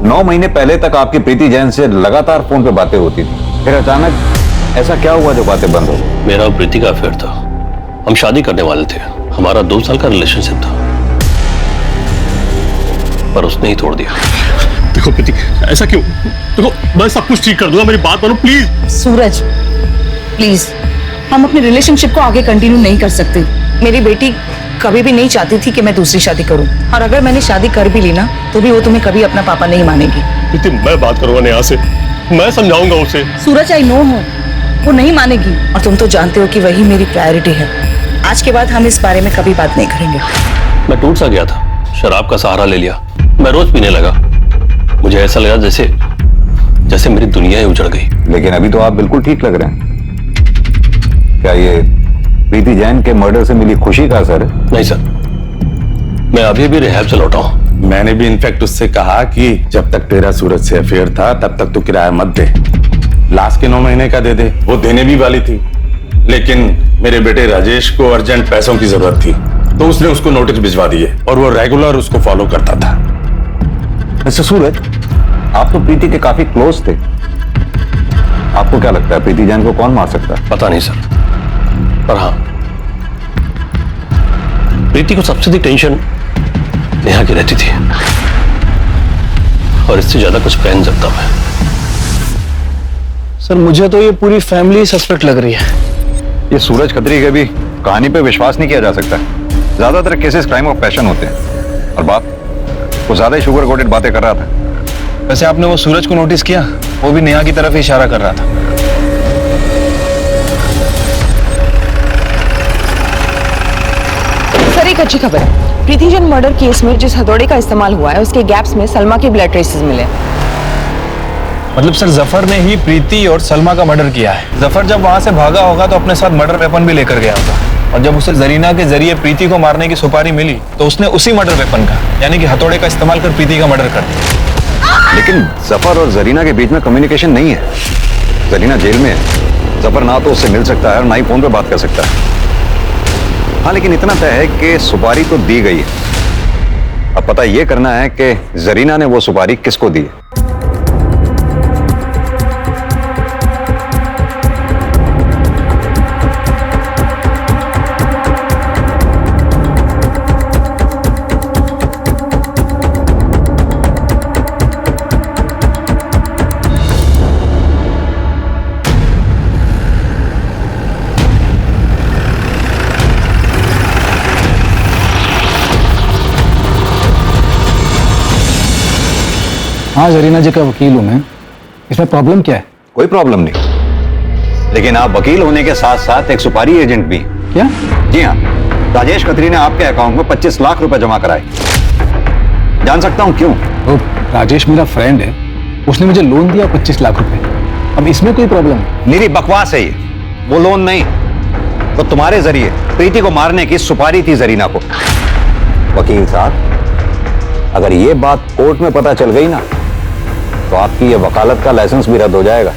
9 महीने पहले तक आपकी प्रीति जैन से लगातार फोन पे बातें होती थी, फिर अचानक ऐसा क्या हुआ जो बातें बंद हो गई? मेरा और प्रीति का अफेयर था, हम शादी करने वाले थे, हमारा 2 साल का रिलेशनशिप था, पर उसने ही तोड़ दिया। देखो प्रीति, ऐसा क्यों? देखो मैं सब कुछ ठीक कर दूंगा, मेरी बात मानो प्लीज। सूरज प्लीज, हम अपने रिलेशनशिप को आगे कंटिन्यू नहीं कर सकते। मेरी बेटी कभी भी नहीं चाहती थी कि मैं दूसरी शादी करूं, और अगर मैंने शादी कर भी ली ना तो भी वो तुम्हें कभी अपना पापा नहीं मानेगी। प्रीति मैं बात करूंगा नेहा से, मैं समझाऊंगा उसे। सूरज आई नो हो, वो नहीं मानेगी, और तुम तो जानते हो कि वही मेरी प्रायोरिटी है। आज के बाद हम इस बारे में कभी बात नहीं करेंगे। मैं टूट सा गया था, शराब का सहारा ले लिया, मैं रोज पीने लगा। मुझे ऐसा लगा जैसे मेरी दुनिया ही उजड़ गई। लेकिन अभी तो आप बिल्कुल ठीक लग रहे हैं। क्या ये प्रीति जैन के मर्डर से मिली खुशी का असर है? नहीं सर, मैं अभी भी रिहैब से लौटा हूं। मैंने भी इनफैक्ट उससे कहा कि जब तक तेरा सूरज से अफेयर था तब तक तो किराया मत दे, लास्ट के 9 महीने का दे दे, वो देने भी वाली थी, लेकिन मेरे बेटे राजेश को अर्जेंट पैसों की जरूरत थी तो उसने उसको नोटिस भिजवा दिए और वो रेगुलर उसको फॉलो करता था। मिस्टर सूरज, आप तो प्रीति के काफी क्लोज थे। आपको क्या लगता है प्रीति जैन को कौन मार सकता है? पता नहीं सर, पर हाँ, प्रीति को सबसे अधिक टेंशन नेहा की रहती थी और इससे ज्यादा कुछ कह नहीं सकता मैं। सर मुझे तो ये पूरी फैमिली सस्पेक्ट लग रही है। ये सूरज खत्री के भी कहानी पे विश्वास नहीं किया जा सकता। ज्यादातर केसेस क्राइम ऑफ पैशन होते हैं और बात वो ज्यादा ही शुगर कोटेड बातें कर रहा था। वैसे आपने वो सूरज को नोटिस किया? वो भी नेहा की तरफ ही इशारा कर रहा था। सर एक अच्छी खबर है, प्रीति जैन मर्डर केस में जिस हथौड़े का इस्तेमाल हुआ है उसके गैप्स में सलमा के ब्लड ट्रेसेस मिले। मतलब सर जफर ने ही प्रीति और सलमा का मर्डर किया है। जफर जब वहां से भागा होगा तो अपने साथ मर्डर वेपन भी लेकर गया होगा, और जब उसे जरीना के जरिए प्रीति को मारने की सुपारी मिली तो उसने उसी मर्डर वेपन का यानी कि हथौड़े का इस्तेमाल कर प्रीति का मर्डर कर दिया। लेकिन जफर और जरीना के बीच में कम्युनिकेशन नहीं है। जरीना जेल में है, जफर ना तो उससे मिल सकता है और ना ही फोन पे बात कर सकता है। हाँ, लेकिन इतना तय है कि सुपारी तो दी गई है। अब पता यह करना है कि जरीना ने वो सुपारी किसको दी है। हाँ, जरीना जी का वकील हूं मैं। इसमें प्रॉब्लम क्या है? कोई प्रॉब्लम नहीं, लेकिन आप वकील होने के साथ साथ एक सुपारी एजेंट भी। क्या? जी हाँ, राजेश खत्री ने आपके अकाउंट में 25 लाख रुपए जमा कराए। जान सकता हूं क्यों? तो राजेश मेरा फ्रेंड है, उसने मुझे लोन दिया 25 लाख रुपए। अब इसमें कोई प्रॉब्लम है? मेरी बकवास है ये, वो लोन नहीं। तो तुम्हारे जरिए प्रीति को मारने की सुपारी थी जरीना को। वकील साहब, अगर ये बात कोर्ट में पता चल गई ना तो आपकी ये वकालत का लाइसेंस भी रद्द हो जाएगा।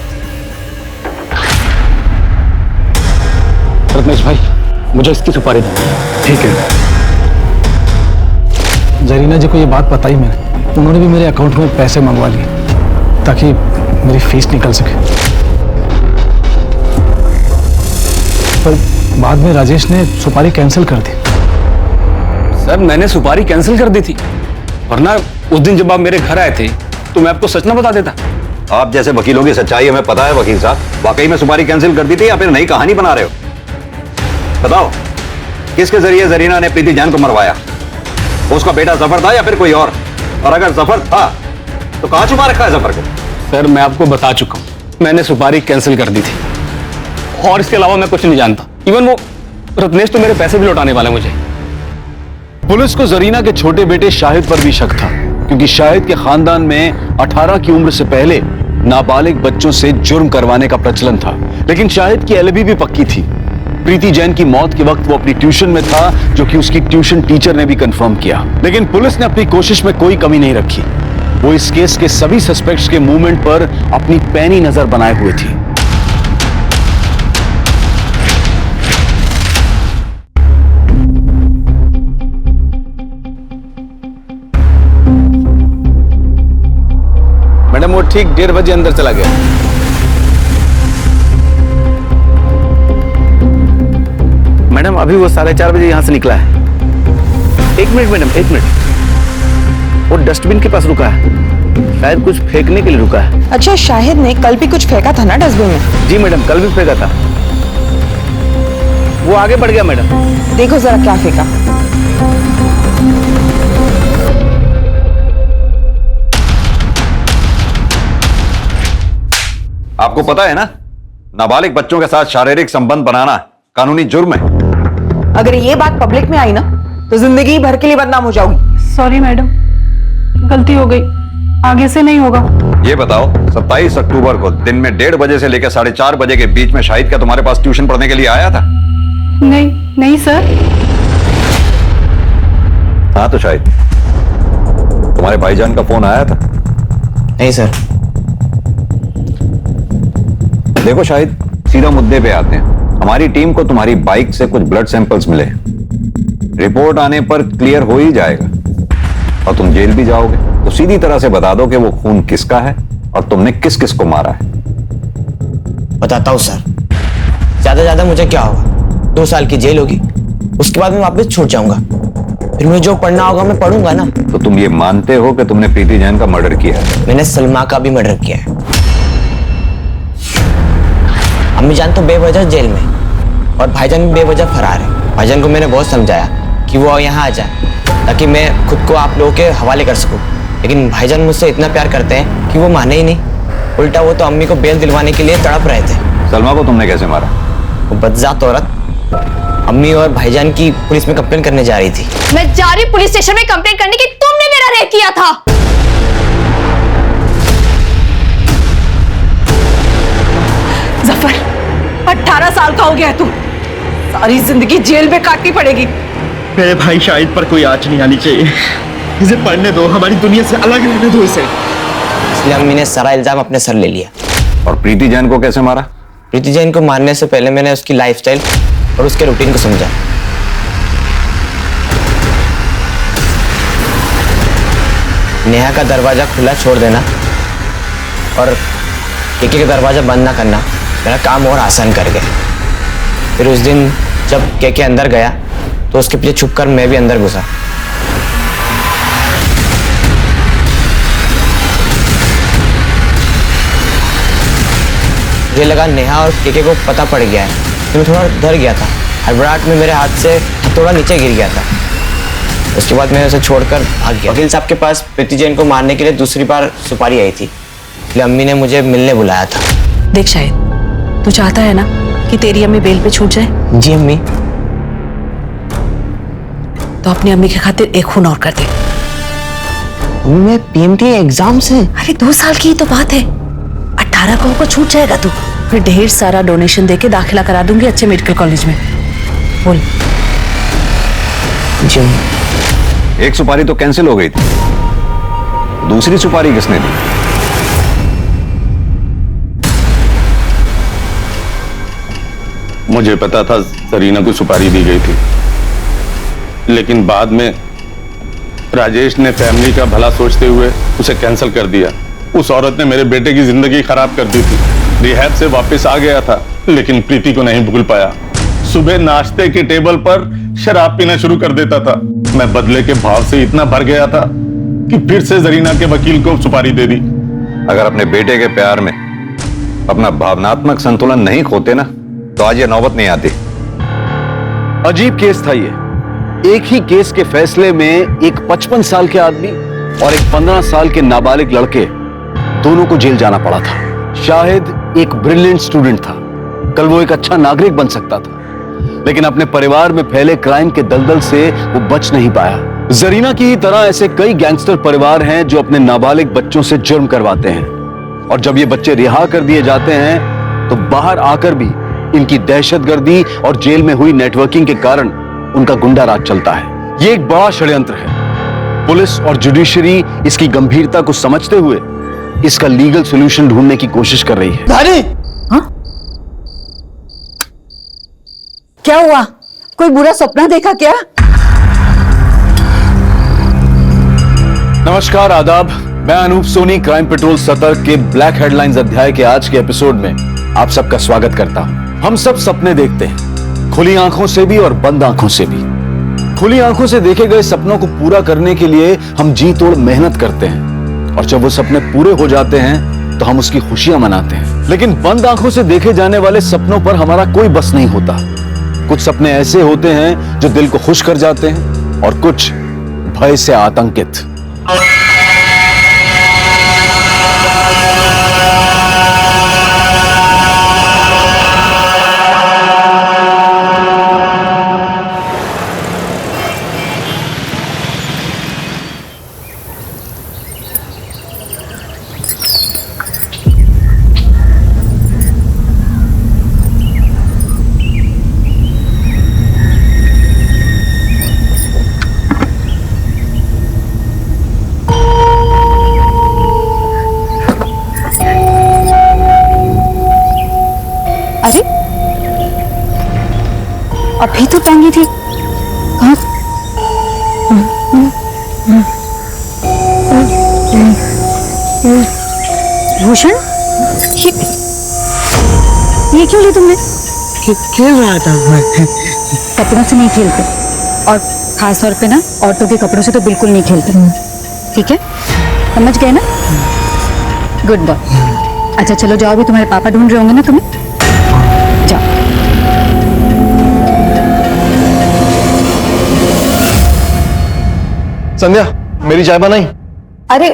रत्नेश भाई, मुझे इसकी सुपारी दो। ठीक है। जरीना जी को ये बात बताई मैंने, उन्होंने भी मेरे अकाउंट में पैसे मंगवा लिए ताकि मेरी फीस निकल सके। पर बाद में राजेश ने सुपारी कैंसिल कर दी। सर मैंने सुपारी कैंसिल कर दी थी, वरना उस दिन जब आप मेरे घर आए थे तो मैं आपको सच ना बता देता। आप जैसे वकीलों की सच्चाई हमें पता है वकील साहब। वाकई में सुपारी कैंसिल कर दी थी या फिर नई कहानी बना रहे हो? बताओ, किसके जरिए जरीना ने प्रीति जैन को मरवाया? उसका बेटा जफर था या फिर कोई और अगर जफर था तो कहां छुपा रखा है जफर को? सर मैं आपको बता चुका हूं, मैंने सुपारी कैंसिल कर दी थी और इसके अलावा मैं कुछ नहीं जानता। इवन वो रत्नेश तो मेरे पैसे भी लौटाने वाला है मुझे। पुलिस को जरीना के छोटे बेटे शाहिद पर भी शक था, क्योंकि शाहिद के खानदान में 18 की उम्र से पहले नाबालिग बच्चों से जुर्म करवाने का प्रचलन था। लेकिन शाहिद की एलिबी भी पक्की थी। प्रीति जैन की मौत के वक्त वो अपनी ट्यूशन में था, जो कि उसकी ट्यूशन टीचर ने भी कंफर्म किया। लेकिन पुलिस ने अपनी कोशिश में कोई कमी नहीं रखी। वो इस केस के सभी सस्पेक्ट्स के मूवमेंट पर अपनी पैनी नजर बनाए हुए थी। मैडम वो ठीक 1:30 बजे अंदर चला गया। मैडम अभी वो 4:30 बजे यहां से निकला है। 1 मिनट मैडम, 1 मिनट। वो डस्टबिन के पास रुका है, शायद कुछ फेंकने के लिए रुका है। अच्छा, शाहिद ने कल भी कुछ फेंका था ना डस्टबिन में? जी मैडम, कल भी फेंका था। वो आगे बढ़ गया मैडम। देखो जरा क्या फेंका। आपको पता है ना, नाबालिग बच्चों के साथ शारीरिक संबंध बनाना कानूनी जुर्म है। अगर ये बात पब्लिक में आई ना तो जिंदगी भर के लिए बदनाम हो जाओगी। सॉरी मैडम, गलती हो गई, आगे से नहीं होगा। ये बताओ, 27 अक्टूबर को दिन में 1:30 बजे से लेकर 4:30 बजे के बीच में शाहिद क्या तुम्हारे पास ट्यूशन पढ़ने के लिए आया था? नहीं सर। हाँ तो शाहिद, तुम्हारे भाईजान का फोन आया था? नहीं सर। देखो शाहिद, सीधा मुद्दे पे आते हैं। हमारी टीम को तुम्हारी बाइक से कुछ ब्लड सैंपल्स मिले। रिपोर्ट आने पर क्लियर हो ही जाएगा और तुम जेल भी जाओगे। तो सीधी तरह से बता दो कि वो खून किसका है और तुमने किस किस को मारा है। बताता हूँ सर। ज्यादा मुझे क्या होगा, 2 साल की जेल होगी, उसके बाद मैं वापस छूट जाऊंगा। फिर मुझे जो पढ़ना होगा मैं पढ़ूंगा ना। तो तुम ये मानते हो कि तुमने प्रीति जैन का मर्डर किया है? मैंने सलमा का भी मर्डर किया है। अम्मी जान तो बेवजह जेल में और भाईजान भी बेवजह फरार है। भाईजान को मैंने बहुत समझाया कि वो यहाँ आ जाए ताकि मैं खुद को आप लोगों के हवाले कर सकूं, लेकिन भाईजान मुझसे इतना प्यार करते हैं कि वो माने ही नहीं। उल्टा वो तो अम्मी को बेल दिलवाने के लिए तड़प रहे थे। सलमा को तुमने कैसे मारा? वो बदजात औरत अम्मी और भाईजान की पुलिस में कंप्लेन करने जा रही थी। मैं जा रही पुलिस स्टेशन में कंप्लेन करने की, तुमने मेरा रेप किया था। जफर, 18 साल का हो गया तू, सारी जिंदगी जेल में काटनी पड़ेगी। मेरे भाई शाहिद पर कोई आंच नहीं आनी चाहिए। इसे पढ़ने दो, हमारी दुनिया से अलग रहने दो इसे। इसलिए अम्मी ने सारा इल्जाम अपने सर ले लिया। और प्रीति जैन को कैसे मारा? प्रीति जैन को मारने से पहले मैंने उसकी लाइफस्टाइल और उसके रूटीन को समझा। नेहा का दरवाजा खुला छोड़ देना और केके का दरवाजा बंद ना करना मेरा काम और आसान कर गया। फिर उस दिन जब केके अंदर गया तो उसके पीछे छुपकर मैं भी अंदर घुसा। मुझे लगा नेहा और केके को पता पड़ गया है, तो मैं थोड़ा डर गया था। हड़बड़ाहट में मेरे हाथ से हथौड़ा नीचे गिर गया था। उसके बाद मैंने उसे छोड़कर भाग गया। वकील साहब के पास प्रीति जैन को मारने के लिए दूसरी बार सुपारी आई थी, इसलिए अम्मी ने मुझे मिलने बुलाया था। देख शाहिद, तू चाहता है ना कि तेरी अम्मी बेल पे छूट जाए? जी अम्मी। तो अपनी अम्मी की खातिर एक खून और कर दे। मैं पीएमटी एग्जाम से? अरे 2 साल की ही तो बात है, 18 को छूट जाएगा तू। फिर ढेर सारा डोनेशन देके दाखिला करा दूंगी अच्छे मेडिकल कॉलेज में। बोल। जी। एक सुपारी तो कैंसिल हो गई थी, दूसरी सुपारी किसने दी? मुझे पता था सरीना को सुपारी दी गई थी, लेकिन बाद में राजेश ने फैमिली का भला सोचते हुए उसे कैंसिल कर दिया। उस औरत ने मेरे बेटे की जिंदगी खराब कर दी थी। रिहैब से वापस आ गया था, लेकिन प्रीति को नहीं भूल पाया। सुबह नाश्ते के टेबल पर शराब पीना शुरू कर देता था। मैं बदले के भाव से इतना भर गया था कि फिर से जरीना के वकील को सुपारी दे दी। अगर अपने बेटे के प्यार में अपना भावनात्मक संतुलन नहीं खोते ना, तो आज ये नौबत नहीं आती। अजीब केस था ये। एक ही केस के फैसले में एक 55 साल के आदमी और एक 15 साल के नाबालिग लड़के दोनों को जेल जाना पड़ा था। शाहिद एक ब्रिलियंट स्टूडेंट था, कल वो एक अच्छा नागरिक बन सकता था, लेकिन अपने परिवार में फैले क्राइम के दलदल से वो बच नहीं पाया। जरीना की ही तरह ऐसे कई गैंगस्टर परिवार हैं जो अपने नाबालिग बच्चों से जुर्म करवाते हैं, और जब ये बच्चे रिहा कर दिए जाते हैं तो बाहर आकर भी इनकी दहशतगर्दी और जेल में हुई नेटवर्किंग के कारण उनका गुंडा राज चलता है। ये एक बड़ा षड्यंत्र है। पुलिस और जुडिशरी इसकी गंभीरता को समझते हुए इसका लीगल सॉल्यूशन ढूंढने की कोशिश कर रही है। धानी! हाँ? क्या हुआ? कोई बुरा सपना देखा क्या? नमस्कार, आदाब। मैं अनूप सोनी क्राइम पेट्रोल सतर्क के ब्लैक हेडलाइंस अध्याय के आज के एपिसोड में आप सबका स्वागत करता हूं। हम सब सपने देखते हैं, खुली आंखों से भी और बंद आंखों से भी। खुली आंखों से देखे गए सपनों को पूरा करने के लिए हम जी तोड़ मेहनत करते हैं, और जब वो सपने पूरे हो जाते हैं तो हम उसकी खुशियां मनाते हैं। लेकिन बंद आंखों से देखे जाने वाले सपनों पर हमारा कोई बस नहीं होता। कुछ सपने ऐसे होते हैं जो दिल को खुश कर जाते हैं, और कुछ भय से आतंकित। अभी तो टांगी थी। कहाँ? भूषण, ये क्यों ली तुमने? खेल रहा था मैं। कपड़ों से नहीं खेलते, और खास तौर पे ना औरतों के कपड़ों से तो बिल्कुल नहीं खेलते। ठीक है, समझ गए ना? Good boy. अच्छा चलो जाओ, अभी तुम्हारे पापा ढूंढ रहे होंगे ना तुम्हें। जाओ। संध्या, मेरी चाय बनाई? अरे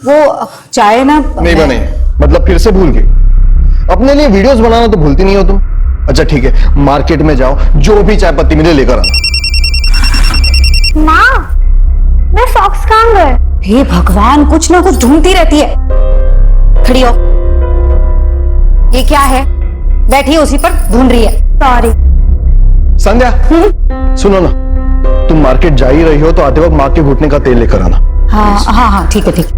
वो चाय ना नहीं बनाई, मतलब फिर से भूल गई। अपने लिए वीडियोस बनाना तो भूलती नहीं हो तुम। अच्छा ठीक है, मार्केट में जाओ, जो भी चाय पत्ती मिले लेकर आना। माँ, मैं सॉक्स कहाँ गए? हे भगवान, कुछ ना कुछ ढूंढती रहती है। खड़ी हो। ये क्या है? बैठी है उसी पर, ढूंढ रही है। सॉरी। संध्या, सुनो ना, तुम मार्केट जा ही रही हो तो आते वक्त माँ के घुटने का तेल लेकर आना। हाँ हाँ हाँ, ठीक है ठीक है।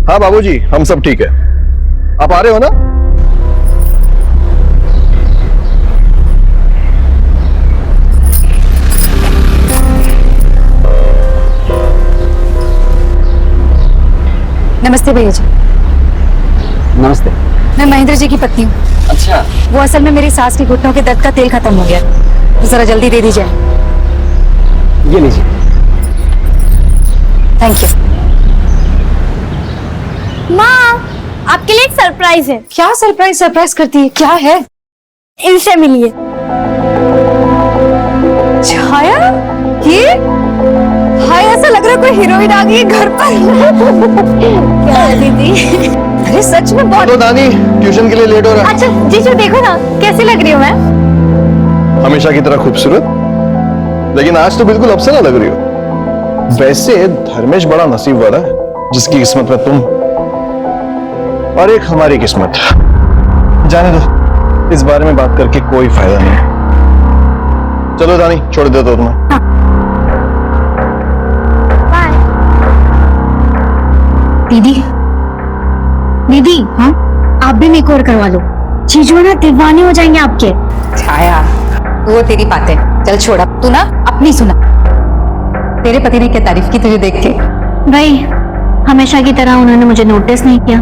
हाँ बाबूजी, हम सब ठीक है। आप आ रहे हो ना? नमस्ते भैया जी। नमस्ते। मैं महेंद्र जी की पत्नी हूँ। अच्छा। वो असल में मेरी सास के घुटनों के दर्द का तेल खत्म हो गया, तो जरा जल्दी दे दीजिए। ये लीजिए। Thank you. माँ, आपके लिए एक सरप्राइज है। क्या सरप्राइज सरप्राइज करती है? क्या है? इनसे मिलिए। छाया, ये हाय, ऐसा लग रहा है कोई हीरोइन आ गई है घर पर। क्या है दीदी? अरे सच में बहुत। तो दानी, ट्यूशन के लिए लेट हो रहा है। अच्छा जीजू, देखो ना कैसी लग रही हूँ मैं। हमेशा की तरह खूबसूरत, लेकिन आज तो बिल्कुल अफसर लग रही हो। वैसे धर्मेश बड़ा नसीब वाला है, जिसकी किस्मत में तुम और एक हमारी किस्मत। जाने दो, इस बारे में बात करके कोई फायदा नहीं है। चलो दानी, छोड़ देता हूं तुम्हें। दीदी, दीदी, हाँ, आप भी मेकओवर करवा लो। जीजू ना दीवाने हो जाएंगे आपके। छाया, वो तेरी बातें चल छोड़, अब तू ना अपनी सुना। तेरे पति ने क्या तारीफ की तुझे देख के? भाई, हमेशा की तरह उन्होंने मुझे नोटिस नहीं किया,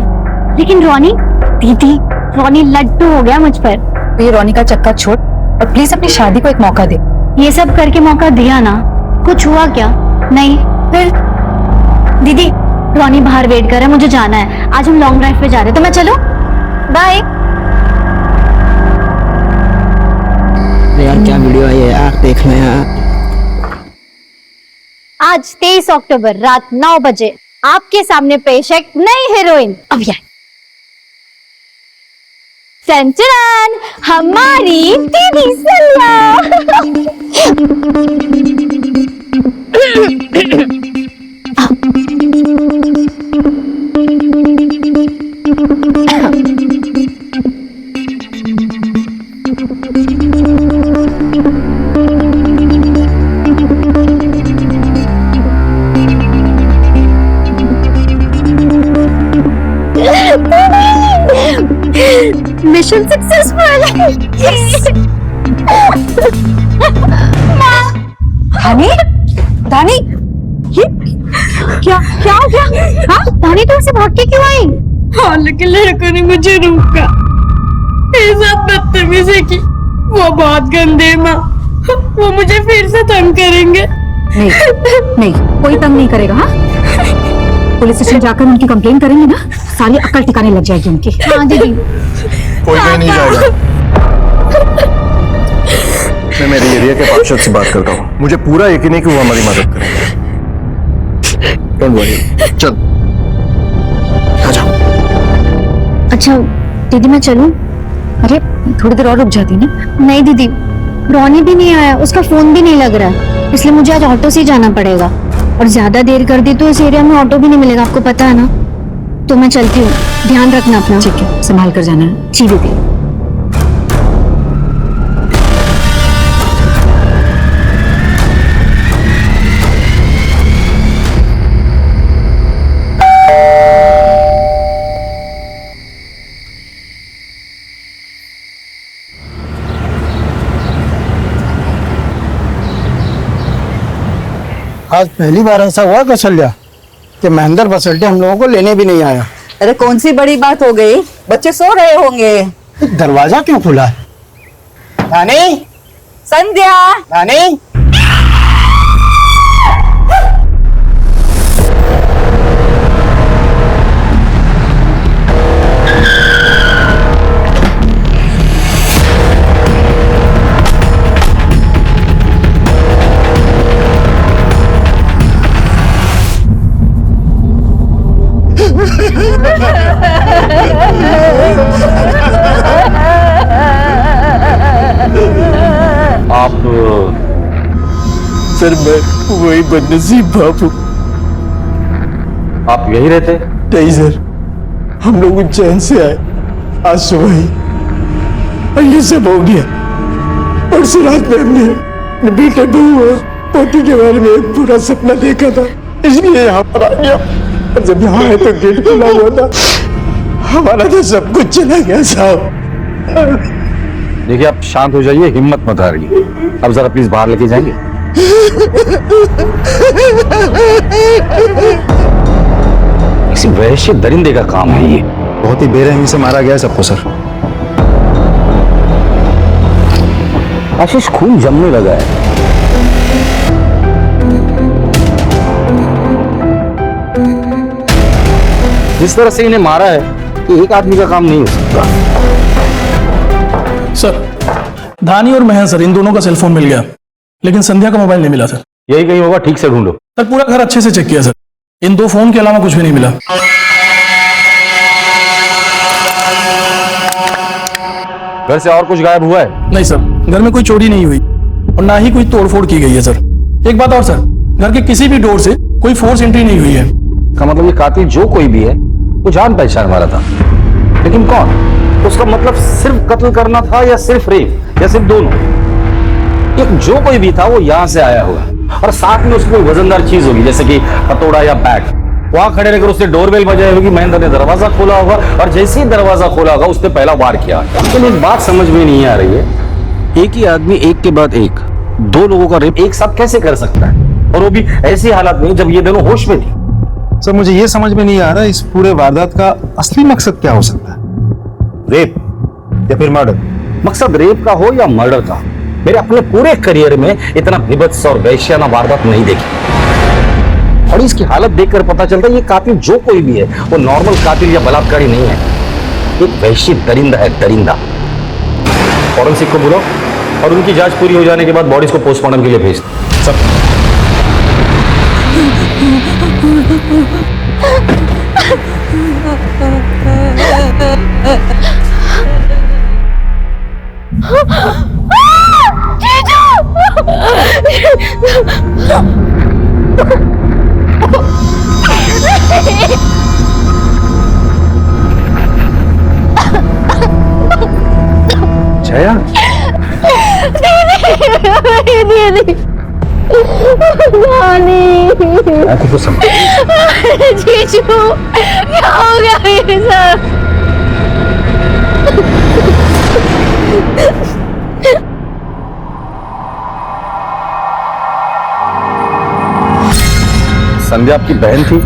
लेकिन रोनी, दीदी, रोनी लड्डू हो गया मुझ पर। तो ये रोनी का चक्कर छोड़ और प्लीज अपनी शादी को एक मौका दे। ये सब करके मौका दिया ना, कुछ हुआ क्या? नहीं। फिर दीदी, रोनी बाहर वेट कर रहा है, मुझे जाना है। आज हम लॉन्ग ड्राइव पे जा रहे हैं, तो मैं चलूं? बाय। यार क्या वीडियो आई है यार, देखना यार। आज 23 अक्टूबर रात 9 बजे आपके सामने पेश है नई हीरोइन। अब यार संचरण, हमारी दीदी मिशन सक्सेसफुल। धानी, धानी, ये क्या क्या हो गया? हाँ, धानी तो उसे भाग के क्यों आई? हाँ, लेकिन लड़कों ने मुझे रोका, मेरे साथ बदतमीजी की। वो बहुत गंदे माँ, वो मुझे फिर से तंग करेंगे। नहीं नहीं, कोई तंग नहीं करेगा। हाँ, पुलिस स्टेशन जाकर उनकी कंप्लेन करेंगे ना, सारी अक्ल ठिकाने लग जाएगी उनकी। हाँ दीदी, कोई कहीं नहीं जाएगा। मैं मेरे एरिया के पार्षद से बात करता हूँ, मुझे पूरा यकीन है कि वो हमारी मदद करेंगे। डोंट वरी, चल आ जाओ। अच्छा दीदी, मैं चलूं? अरे थोड़ी देर और रुक जाती ना। नहीं दीदी, रोनी भी नहीं आया, उसका फोन भी नहीं लग रहा है, इसलिए मुझे आज ऑटो से ही जाना पड़ेगा। और ज्यादा देर कर दी तो इस एरिया में ऑटो भी नहीं मिलेगा, आपको पता है ना। तो मैं चलती हूँ, ध्यान रखना अपना। ठीक है, संभाल कर जाना है। जी दीदी। आज पहली बार ऐसा हुआ कौशल्या कि महेंद्र बसल्टे हम लोगों को लेने भी नहीं आया। अरे कौन सी बड़ी बात हो गई, बच्चे सो रहे होंगे। दरवाजा क्यों खुला है? रानी, संध्या, रानी, आप सर मैं वही बदनसीब बाप हूँ। आप यही रहते? नहीं सर, हम लोग उज्जैन से आए आज सुबह ही और ये सब हो गया। परसों रात में हमने अपने बेटे बहू और पोती के बारे में एक पूरा सपना देखा था, इसलिए यहाँ पर आ गया। और जब यहाँ आए तो गेट खुला हुआ था, हमारा तो सब कुछ चला गया साहब। देखिए आप शांत हो जाइए, हिम्मत मत हारिए। अब जरा प्लीज बाहर लेके जाएंगे। किसी वैश्य दरिंदे का काम है ये। बहुत ही बेरहमी से मारा गया है सबको सर। आशीष खून जमने लगा है। जिस तरह से इन्हें मारा है कि एक आदमी का काम नहीं हो सकता। सर धानी और महन सर, इन दोनों का सेलफोन मिल गया, लेकिन संध्या का मोबाइल नहीं मिला सर। यही कहीं होगा, ठीक से ढूंढो। सर पूरा घर अच्छे से चेक किया सर, इन 2 फोन के अलावा कुछ भी नहीं मिला। घर से और कुछ गायब हुआ है? नहीं सर, घर में कोई चोरी नहीं हुई और ना ही कोई तोड़फोड़ की गई है सर। एक बात और सर, घर के किसी भी डोर से कोई फोर्स एंट्री नहीं हुई है। का मतलब ये कातिल जो कोई भी है वो जान पहचान वाला था, लेकिन कौन? उसका मतलब सिर्फ कत्ल करना था या सिर्फ रेप या सिर्फ दोनों? एक जो कोई भी था वो यहाँ से आया होगा और साथ में उसकी कोई वजनदार चीज होगी, जैसे कि हथौड़ा या बैग। वहां खड़े रहकर उसने डोरबेल बजाई होगी, महेंद्र ने दरवाजा खोला होगा और जैसे ही दरवाजा खोला होगा उसने पहला वार किया। लेकिन एक बात समझ में नहीं आ रही है, एक ही आदमी एक के बाद एक 2 लोगों का रेप एक साथ कैसे कर सकता है, और वो भी ऐसी हालत में जब ये दोनों होश में थी। सर मुझे ये समझ में नहीं आ रहा इस पूरे वारदात का असली मकसद क्या हो सकता है? रेप या फिर मर्डर? मकसद रेप का हो या मर्डर का, मेरे अपने पूरे करियर में इतना विभत्स और वैश्याना वारदात नहीं देखी। और इसकी हालत देखकर पता चलता है ये कातिल जो कोई भी है वो नॉर्मल कातिल या बलात्कारी नहीं है, एक वैश्य दरिंदा है, दरिंदा। फॉरेंसिक को बुलाओ और उनकी जांच पूरी हो जाने के बाद बॉडीज को पोस्टमार्टम के लिए भेज दो। सब छाया, जीजू क्या हो गया मेरे साथ? संध्या आपकी बहन थी?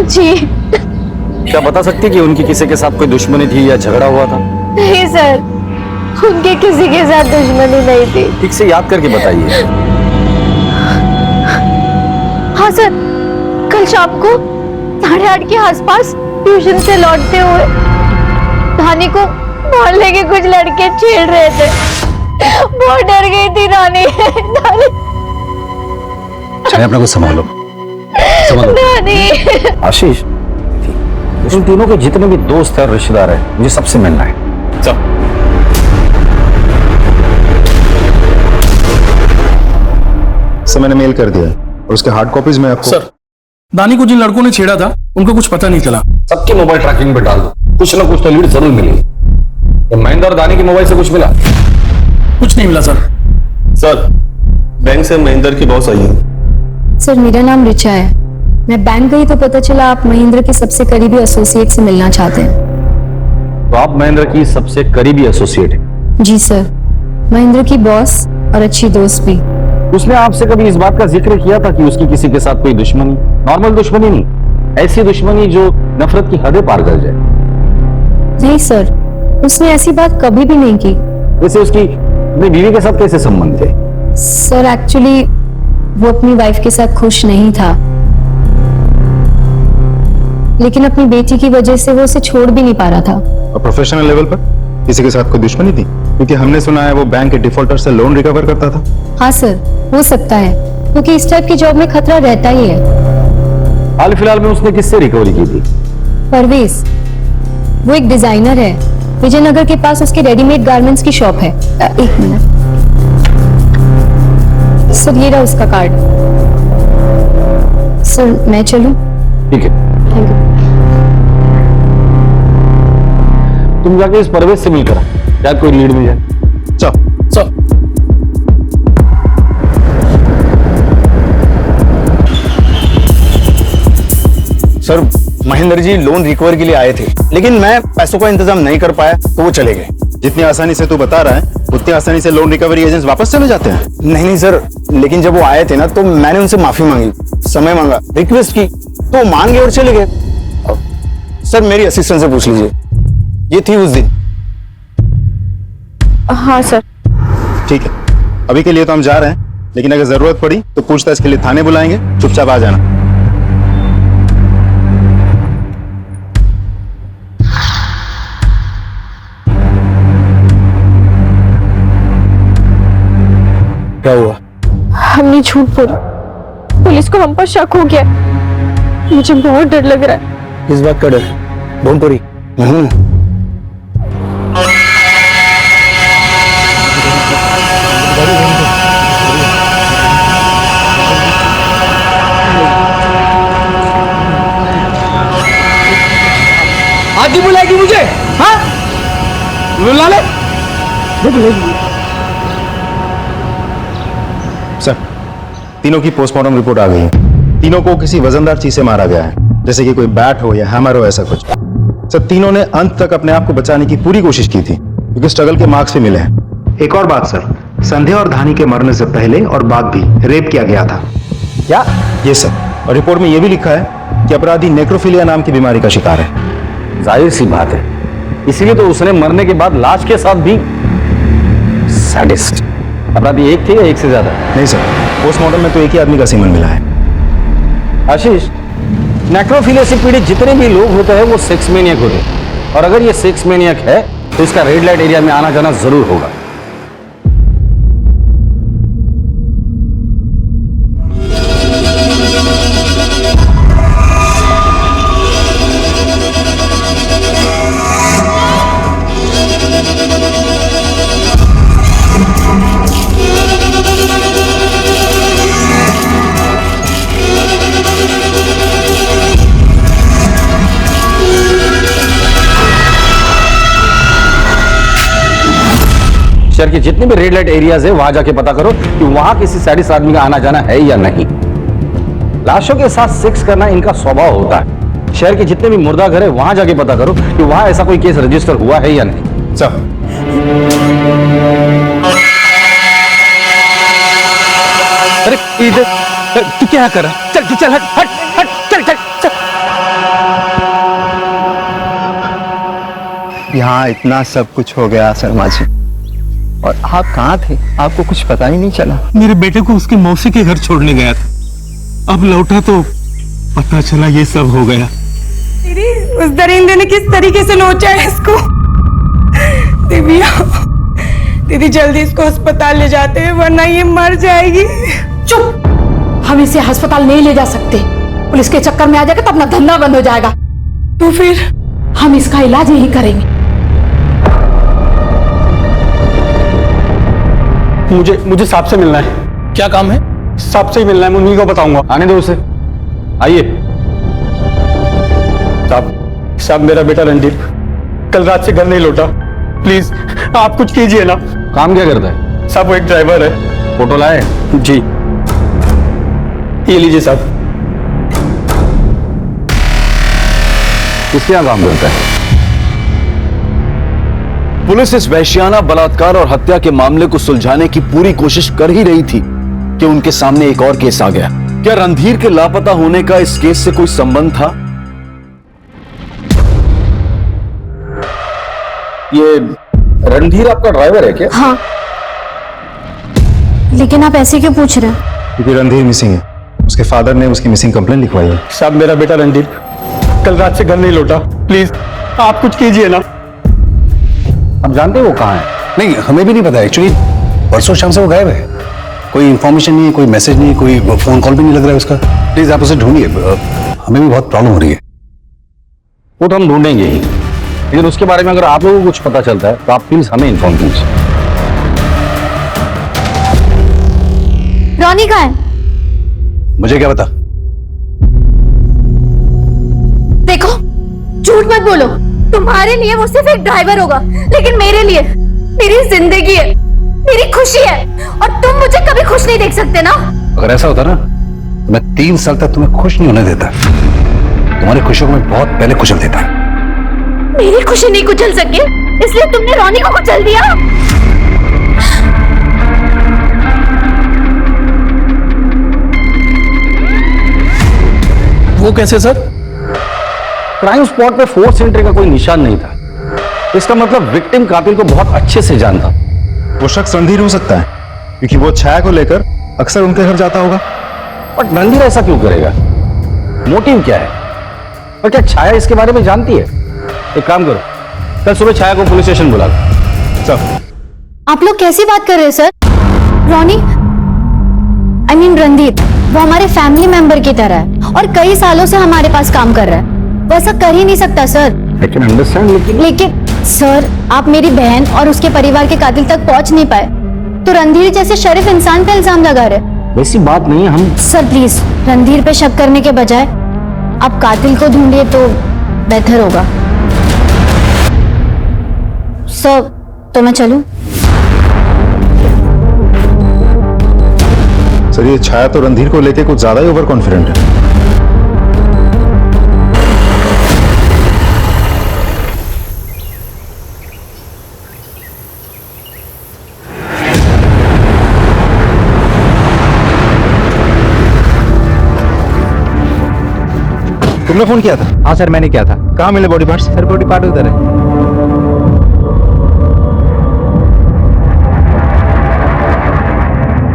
जी क्या बता सकती कि उनकी किसी के साथ कोई दुश्मनी थी या झगड़ा हुआ था? नहीं सर, उनके किसी के साथ दुश्मनी नहीं थी। ठीक से याद करके बताइए। हाँ सर, कल शाम को 8:30 के आसपास ट्यूशन से लौटते हुए धानी को मोहल्ले के कुछ लड़के छेड़ रहे थे। बहुत डर गई थी रानी। अपने को संभालो, धानी। आशीष, इन तीनों के जितने भी दोस्त हैं और रिश्तेदार हैं, मुझे सबसे मिलना है। चल। सर मैंने मेल कर दिया और उसके हार्ड कॉपीज में आपको। सर दानी को जिन लड़कों ने छेड़ा था उनको कुछ पता नहीं चला। सबके मोबाइल ट्रैकिंग पे डाल दो, कुछ ना कुछ तो लीड जरूर मिलेगी। महेंद्र और दानी के मोबाइल से कुछ मिला? कुछ नहीं मिला सर। सर बैंक से महेंद्र की बॉस आई है। सर मेरा नाम रिचा है, मैं बैंक गई तो पता चला आप महेंद्र के सबसे करीबी एसोसिएट से मिलना चाहते हैं। तो आप महेंद्र की सबसे करीबी एसोसिएट हैं? जी सर, महेंद्र की बॉस और अच्छी दोस्त भी। उसने आपसे कभी इस बात का जिक्र किया था कि उसकी किसी के साथ कोई दुश्मनी, नॉर्मल दुश्मनी नहीं, ऐसी दुश्मनी जो नफरत की हदें पार कर जाए? नहीं सर, उसने ऐसी बात कभी भी नहीं की। वैसे उसकी अपनी बीवी के साथ कैसे संबंध थे? सर एक्चुअली वो अपनी वाइफ के साथ खुश नहीं था, लेकिन अपनी बेटी की वजह से वो उसे छोड़ भी नहीं पा रहा था। और प्रोफेशनल लेवल पर किसी के साथ कोई दुश्मनी थी? क्योंकि हमने सुना है वो बैंक के डिफॉल्टर से लोन रिकवर करता था। हाँ सर, हो सकता है, क्योंकि इस टाइप की जॉब में खतरा रहता ही है। हाल फिलहाल में उसने किससे रिकवरी की थी? परवेज, वो एक डिजाइनर है, विजयनगर के पास उसकी रेडीमेड गारमेंट्स की शॉप है। एक मिनट सर, ये रहा उसका कार्ड। सर मैं चलूं? ठीक है, थैंक यू। तुम जाके इस परवेज से मिलकर आओ, शायद कोई लीड मिल जाए। चल चल। Sir Mahendra ji loan recover के लिए आए थे, लेकिन मैं पैसों का इंतजाम नहीं कर पाया तो वो चले गए। जितनी आसानी से तू बता रहा है उतनी आसानी से लोन रिकवरी एजेंट्स वापस चले जाते हैं? नहीं सर, लेकिन जब वो आए थे ना तो मैंने उनसे माफी मांगी, समय मांगा, रिक्वेस्ट की, तो वो मान गए और चले गए। सर मेरी असिस्टेंट से पूछ लीजिए, ये थी उस दिन। हाँ सर। ठीक है, अभी के लिए तो हम जा रहे हैं, लेकिन अगर जरूरत पड़ी तो पूछताछ के लिए थाने बुलाएंगे, चुपचाप आ जाना। क्या हुआ? हमने झूठ बोला, पुलिस को हम पर शक हो गया। मुझे बहुत डर लग रहा है। इस बात का डर? भोनपुरी आदि बुलाएगी मुझे? हाँ, बुला ले। सर, तीनों की पोस्टमार्टम रिपोर्ट आ गई है। तीनों को किसी वजनदार चीज से मारा गया है, जैसे कि कोई बैट हो या हैमर हो, ऐसा कुछ। सर, तीनों ने अंत तक अपने आप को बचाने की पूरी कोशिश की थी, क्योंकि स्ट्रगल के मार्क्स भी मिले हैं। एक और बात सर, संध्या और धानी के मरने से पहले और बाद भी रेप किया गया था। क्या? ये सर, और रिपोर्ट में यह भी लिखा है कि अपराधी नेक्रोफिलिया नाम की बीमारी का शिकार है। जाहिर सी बात है, इसीलिए तो उसने मरने के बाद लाश के साथ भी सैडिस्ट। अपराधी एक थे या एक से ज्यादा? नहीं सर, पोस्टमार्टम में तो एक ही आदमी का सीमन मिला है। आशीष, नेक्रोफिलिया से पीड़ित जितने भी लोग होते हैं वो सेक्स मैनियक होते हैं, और अगर ये सेक्स मैनियक है तो इसका रेड लाइट एरिया में आना जाना जरूर होगा। शहर के जितने भी रेड लाइट एरियाज है वहां जाके पता करो कि वहां किसी सैडिस्ट आदमी का आना जाना है या नहीं। लाशों के साथ सेक्स करना इनका स्वभाव होता है। शहर के जितने भी मुर्दा घर है वहां जाके पता करो कि वहां ऐसा कोई केस रजिस्टर हुआ है या नहीं। सर, अरे इधर तू क्या कर रहा है? चल चल हट हट हट, चल चल चल। यहाँ इतना सब कुछ हो गया शर्मा जी, और आप कहाँ थे? आपको कुछ पता ही नहीं चला। मेरे बेटे को उसके मौसी के घर छोड़ने गया था, अब लौटा तो पता चला ये सब हो गया। दीदी, उस दरिंदे ने किस तरीके से नोचा है इसको। दिव्या, दीदी जल्दी इसको अस्पताल ले जाते हैं वरना ये मर जाएगी। चुप, हम इसे अस्पताल नहीं ले जा सकते। पुलिस के चक्कर में आ जाएगा तो अपना धंधा बंद हो जाएगा। तो फिर हम इसका इलाज यही करेंगे। मुझे साहब से मिलना है। क्या काम है? साहब से ही मिलना है, मैं उन्हीं को बताऊंगा। आने दो उसे, आइए। साहब मेरा बेटा रणदीप कल रात से घर नहीं लौटा, प्लीज आप कुछ कीजिए ना। काम क्या करता है? साहब वो एक ड्राइवर है। फोटो लाए? जी, ये लीजिए साहब। किसके यहाँ काम करता है? पुलिस इस वैश्याना बलात्कार और हत्या के मामले को सुलझाने की पूरी कोशिश कर ही रही थी कि उनके सामने एक और केस आ गया। क्या रणधीर के लापता होने का इस केस से कोई संबंध था? ये रणधीर आपका ड्राइवर है क्या? हाँ, लेकिन आप ऐसे क्यों पूछ रहे हैं? क्योंकि रणधीर मिसिंग है। उसके फादर ने उसकी मिसिंग कंप्लेंट लिखवाई है। साहब, मेरा बेटा रणधीर कल रात से घर नहीं लौटा। प्लीज आप कुछ कीजिए ना। आप जानते हैं वो कहाँ है? नहीं, हमें भी नहीं पता एक्चुअली। परसों शाम से वो गायब है। कोई इंफॉर्मेशन नहीं है, कोई मैसेज नहीं है, कोई फोन कॉल भी नहीं लग रहा है उसका। प्लीज आप उसे ढूंढिए, हमें भी बहुत प्रॉब्लम हो रही है। वो तो हम ढूंढेंगे ही, लेकिन उसके बारे में अगर आप लोगों को कुछ पता चलता है तो आप प्लीज हमें इन्फॉर्म कीजिए। रॉनी कहाँ है? मुझे क्या पता? देखो, झूठ मत बोलो। तुम्हारे लिए वो सिर्फ एक ड्राइवर होगा, लेकिन मेरे लिए मेरी जिंदगी है, मेरी खुशी है, और तुम मुझे कभी खुश नहीं देख सकते ना। अगर ऐसा होता ना तो मैं 3 साल तक तुम्हें खुश नहीं होने देता। तुम्हारी खुशियों को मैं बहुत पहले कुचल देता। मेरी खुशी नहीं कुचल सके, इसलिए तुमने रॉनी को कुचल दिया। वो कैसे सर? क्राइम स्पॉट पे फोर्स एंट्री का कोई निशान नहीं था। इसका मतलब विक्टिम कातिल को बहुत अच्छे से जानता। वो शख्स रणधीर हो सकता है क्योंकि वो छाया को लेकर अक्सर उनके घर जाता होगा। बट रणधीर ऐसा क्यों करेगा? मोटिव क्या है? और क्या छाया इसके बारे में जानती है? एक काम करो, कल सुबह छाया को पुलिस स्टेशन बुला लो। सब आप लोग कैसी बात कर रहे हैं sir? Ronnie, I mean Randhir, वो हमारे फैमिली मेंबर की तरह है और कई सालों से हमारे पास काम कर रहा है। वो ऐसा कर ही नहीं सकता सर। आई कैन अंडरस्टैंड, लेकिन सर, आप मेरी बहन और उसके परिवार के कातिल तक पहुंच नहीं पाए तो रणधीर जैसे शरीफ इंसान पे इल्जाम लगा रहे। वैसी बात नहीं है। हम सर प्लीज, रणधीर पे शक करने के बजाय आप कातिल को ढूंढिए तो बेहतर होगा। सर, तो मैं चलूं? सर, ये छाया तो रणधीर को लेके कुछ ज्यादा ही ओवर कॉन्फिडेंट है। तुमने फोन किया था? हाँ सर, मैंने किया था। कहाँ मिले body parts? Sir, body part उधर है।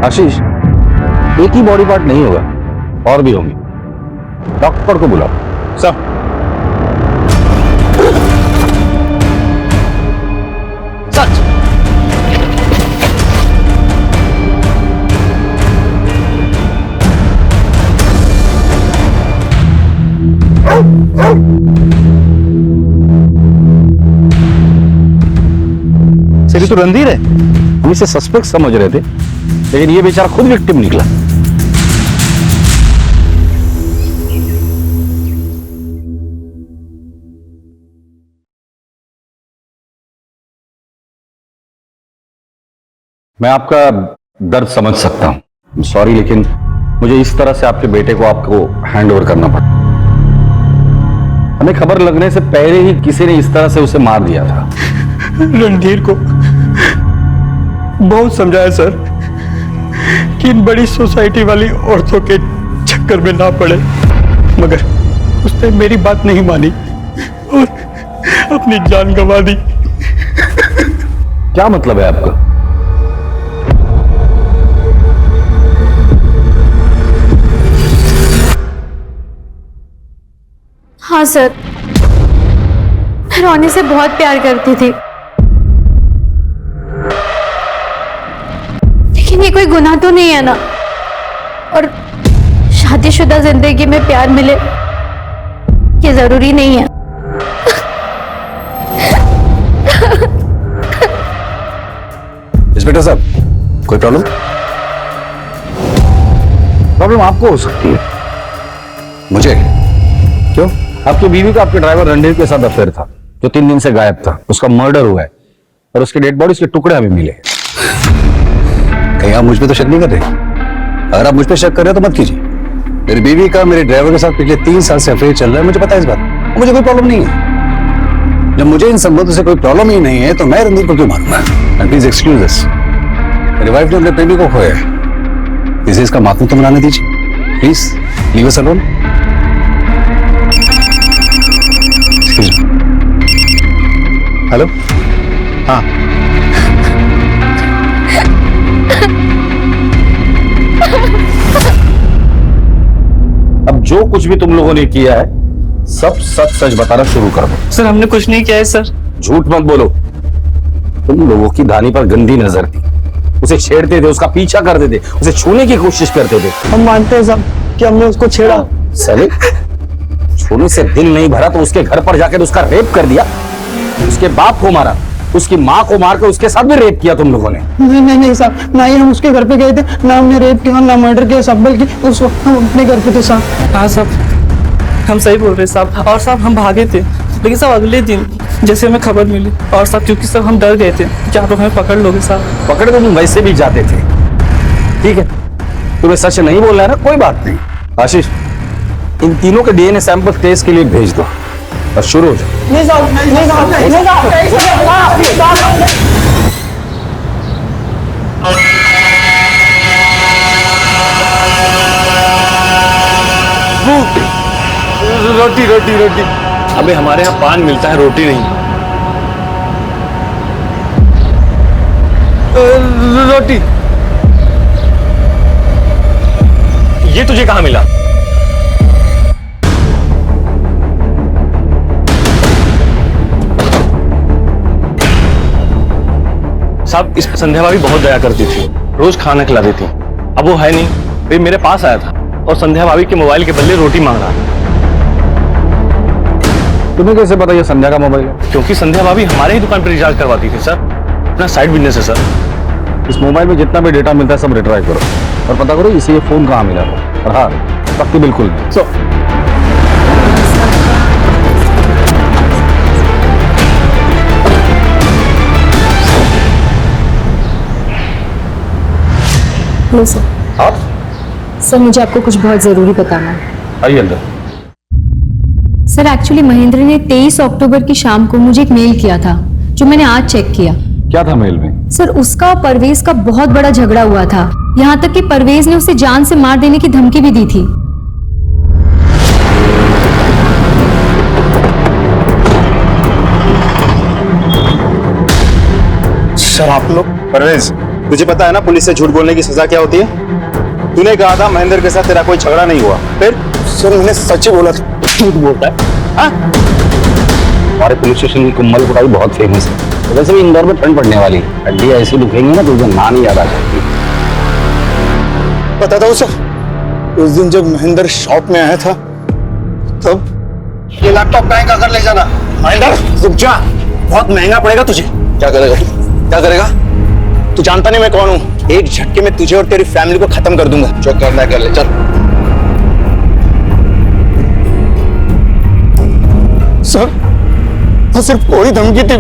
आशीष, एक ही बॉडी पार्ट नहीं होगा, और भी होंगे। डॉक्टर को बुलाओ। सब सच। सर, ये तो रणधीर है। हम इसे सस्पेक्ट समझ रहे थे, लेकिन ये बेचारा खुद विक्टिम निकला। मैं आपका दर्द समझ सकता हूं, सॉरी, लेकिन मुझे इस तरह से आपके बेटे को आपको हैंड ओवर करना पड़ा। हमें खबर लगने से पहले ही किसी ने इस तरह से उसे मार दिया था। रणधीर को बहुत समझाया सर कि इन बड़ी सोसाइटी वाली औरतों के चक्कर में ना पड़े, मगर उसने मेरी बात नहीं मानी और अपनी जान गंवा दी। क्या मतलब है आपका? हाँ सर, मैं रॉनी से बहुत प्यार करती थी, लेकिन ये कोई गुनाह तो नहीं है ना। और शादीशुदा जिंदगी में प्यार मिले ये जरूरी नहीं है। इंस्पेक्टर साहब, कोई प्रॉब्लम? प्रॉब्लम आपको हो सकती है। मुझे? क्यों? आपकी बीवी का आपके ड्राइवर रणधीर के साथ अफेयर था, जो 3 दिन से गायब था। उसका मर्डर हुआ है और उसके डेड बॉडी, उसके टुकड़े हमें मिले। कहीं आप मुझ पे तो शक नहीं कर रहे? अगर आप मुझ पे शक कर रहे हो तो मत कीजिए। मेरी बीवी का मेरे ड्राइवर के साथ पिछले 3 साल से अफेयर चल रहा है, मुझे पता है इस बात। मुझे कोई प्रॉब्लम नहीं है। जब मुझे इन संबंधों से कोई प्रॉब्लम ही नहीं है तो मैं रणधीर को क्यों मारूंगा? एंड प्लीज एक्सक्यूज अस, मेरी वाइफ ने अपने प्रेमी को खोया है। इसे इसका मातम तो मनाने दीजिए please, leave us alone. Hello, हाँ अब जो कुछ भी तुम लोगों ने किया है सब सच सच बताना शुरू कर दो। सर हमने कुछ नहीं किया है सर। झूठ मत बोलो। तुम लोगों की धानी पर गंदी नजर थी, उसे छेड़ते थे, उसका पीछा करते थे, उसे छूने की कोशिश करते थे। हम मानते हैं साहब कि हमने उसको छेड़ा। साले, छूने से दिल नहीं भरा तो उसके घर पर जाकर उसका रेप कर दिया, उसके बाप को मारा, उसकी माँ को मार कर उसके साथ भी रेप किया तुम लोगों ने। नहीं साहब, ना ही हम उसके घर पे गए थे, ना हमने रेप किया, ना मर्डर किया सब, बल्कि उस वक्त हम अपने घर पे थे साहब। हाँ साहब, हम सही बोल रहे साहब। और साहब हम भागे थे, लेकिन साहब अगले दिन जैसे हमें खबर मिली, और साहब क्योंकि सब हम डर गए थे कि आप लोग हमें पकड़ लोगे साहब। पकड़ तो तुम वैसे भी जाते थे, ठीक है, तुम्हें सच नहीं बोलना है ना, कोई बात नहीं। आशीष, इन तीनों के डीएनए सैंपल टेस्ट के लिए भेज दो और शुरू हो जाओ। नहीं साहब, नहीं साहब, नहीं साहब। रोटी रोटी रोटी। अबे हमारे यहाँ पान मिलता है, रोटी नहीं। रोटी। ये तुझे कहाँ मिला? साहब, इस संध्या भाभी बहुत दया करती थी, रोज खाना खिलाती थी। अब वो है नहीं, फिर मेरे पास आया था और संध्या भाभी के मोबाइल के बदले रोटी मांग रहा था। तुम्हें कैसे पता ये संध्या का मोबाइल है? क्योंकि संध्या भाभी हमारे ही दुकान पर रिचार्ज करवाती थी सर, अपना साइड बिजनेस है सर। इस मोबाइल में जितना भी डेटा मिलता है सब रिट्राइव करो और पता करो इसे ये फोन कहाँ मिला था। और हाँ, पक्की बिल्कुल नहीं। Hello sir. आप? सर मुझे आपको कुछ बहुत जरूरी बताना है। आइए अंदर। सर एक्चुअली महेंद्र ने 23 अक्टूबर की शाम को मुझे एक मेल किया था, जो मैंने आज चेक किया। क्या था मेल में? सर उसका और परवेज का बहुत बड़ा झगड़ा हुआ था, यहाँ तक कि परवेज ने उसे जान से मार देने की धमकी भी दी थी। सर आप लोग। परवेज, तुझे पता है ना पुलिस से झूठ बोलने की सजा क्या होती है? तूने कहा था महेंद्र के साथ तेरा कोई झगड़ा नहीं हुआ, फिर? सर मैंने सच ही बोला था। झूठ बोलता है? हाँ? हमारे पुलिस स्टेशन की कुम्मल कुटाई बहुत फेमस है। वैसे भी इंदौर में ठंड पड़ने वाली है, हड्डी ऐसी दुखेंगी ना तो उसे नाम याद आ जाती है। पता था सर, उस दिन जब महेंद्र शॉप में आया था तब ये लैपटॉप कहीं का कर ले जाना। महेंद्र रुक जा, बहुत महंगा पड़ेगा तुझे। क्या करेगा? क्या करेगा? तू जानता नहीं मैं कौन हूँ। एक झटके में तुझे और तेरी फैमिली को खत्म कर दूंगा। जो करना है कर ले, चल। सर सिर्फ कोई धमकी थी,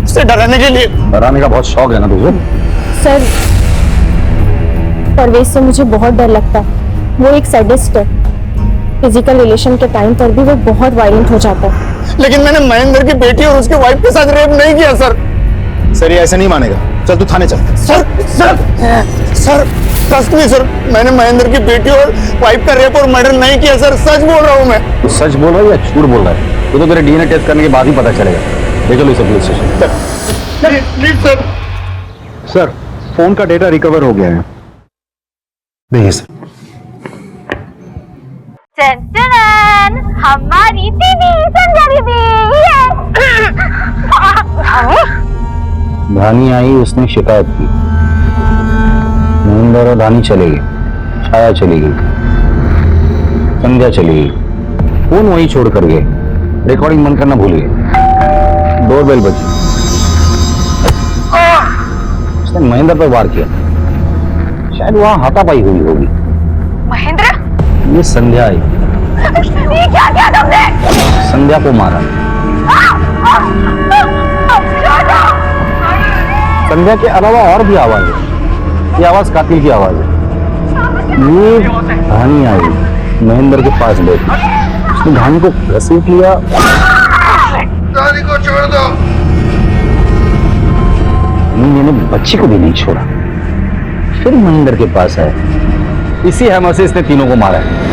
उसे डराने के लिए। डराने का बहुत शौक है ना तुझे? सर परवेज से मुझे बहुत डर लगता है, वो एक सैडिस्ट है। फिजिकल रिलेशन के टाइम पर भी वो बहुत वायलेंट हो जाता है। लेकिन मैंने महेंद्र की बेटी और उसके वाइफ के साथ रेप नहीं किया सर। सर ये ऐसे नहीं मानेगा, चल तू थाने चल। सर ट्रस्ट मी सर, मैंने महेंद्र की बेटी और वाइफ का रेप और मर्डर नहीं किया सर, सच बोल रहा हूँ मैं। तू सच बोल रहा है या झूठ बोल रहा है? तो तेरे डीएनए टेस्ट करने के बाद ही पता चलेगा। ले चलो इसे police station. Please sir. Sir phone का डेटा रिकवर हो गया है। देखिए सर। हमारी दीदी संध्या दीदी। धानी आई, उसने शिकायत की, महेंद्र और धानी चले गए, छाया चली गई, संध्या चली गई, फोन वहीं छोड़ कर गए, रिकॉर्डिंग बंद करना भूल गए, डोरबेल बजी, उसने महेंद्र पर वार किया, शायद वहां हाथापाई हुई होगी। महेंद्र, ये संध्या आई, ये क्या किया तुमने? संध्या को मारा। संध्या के अलावा और भी आवाज है, ये आवाज कातिल की आवाज है। ये धानी आई, महेंद्र के पास बैठी, उसने धानी को घसीट लिया। धानी को छोड़ दो। मैंने बच्ची को भी नहीं छोड़ा। फिर महेंद्र के पास आए। इसी हैमर से इसने तीनों को मारा है।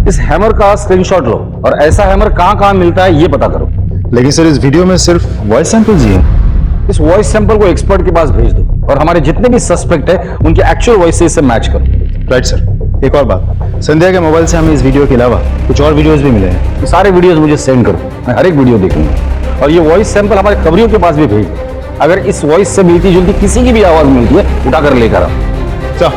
इस हैमर का स्क्रीनशॉट लो और ऐसा हैमर कहां मिलता है ये पता करो। लेकिन सर इस वीडियो में सिर्फ वॉइस सैंपल्स ही हैं। इस वॉइस सैंपल को एक्सपर्ट के पास भेज दो और हमारे जितने भी सस्पेक्ट है उनके एक्चुअल वॉइस से इसे मैच करो। Right sir. एक और बात, संध्या के मोबाइल से हमें इस वीडियो के अलावा कुछ और वीडियोस भी मिले हैं। ये सारे वीडियोस मुझे सेंड करो, मैं हर एक वीडियो देखूंगा। और ये वॉइस सैंपल हमारे खबरियों के पास भी भेज दो। अगर इस वॉइस से मिलती जुलती किसी की भी आवाज मिलती है उठाकर लेकर आओ। चल।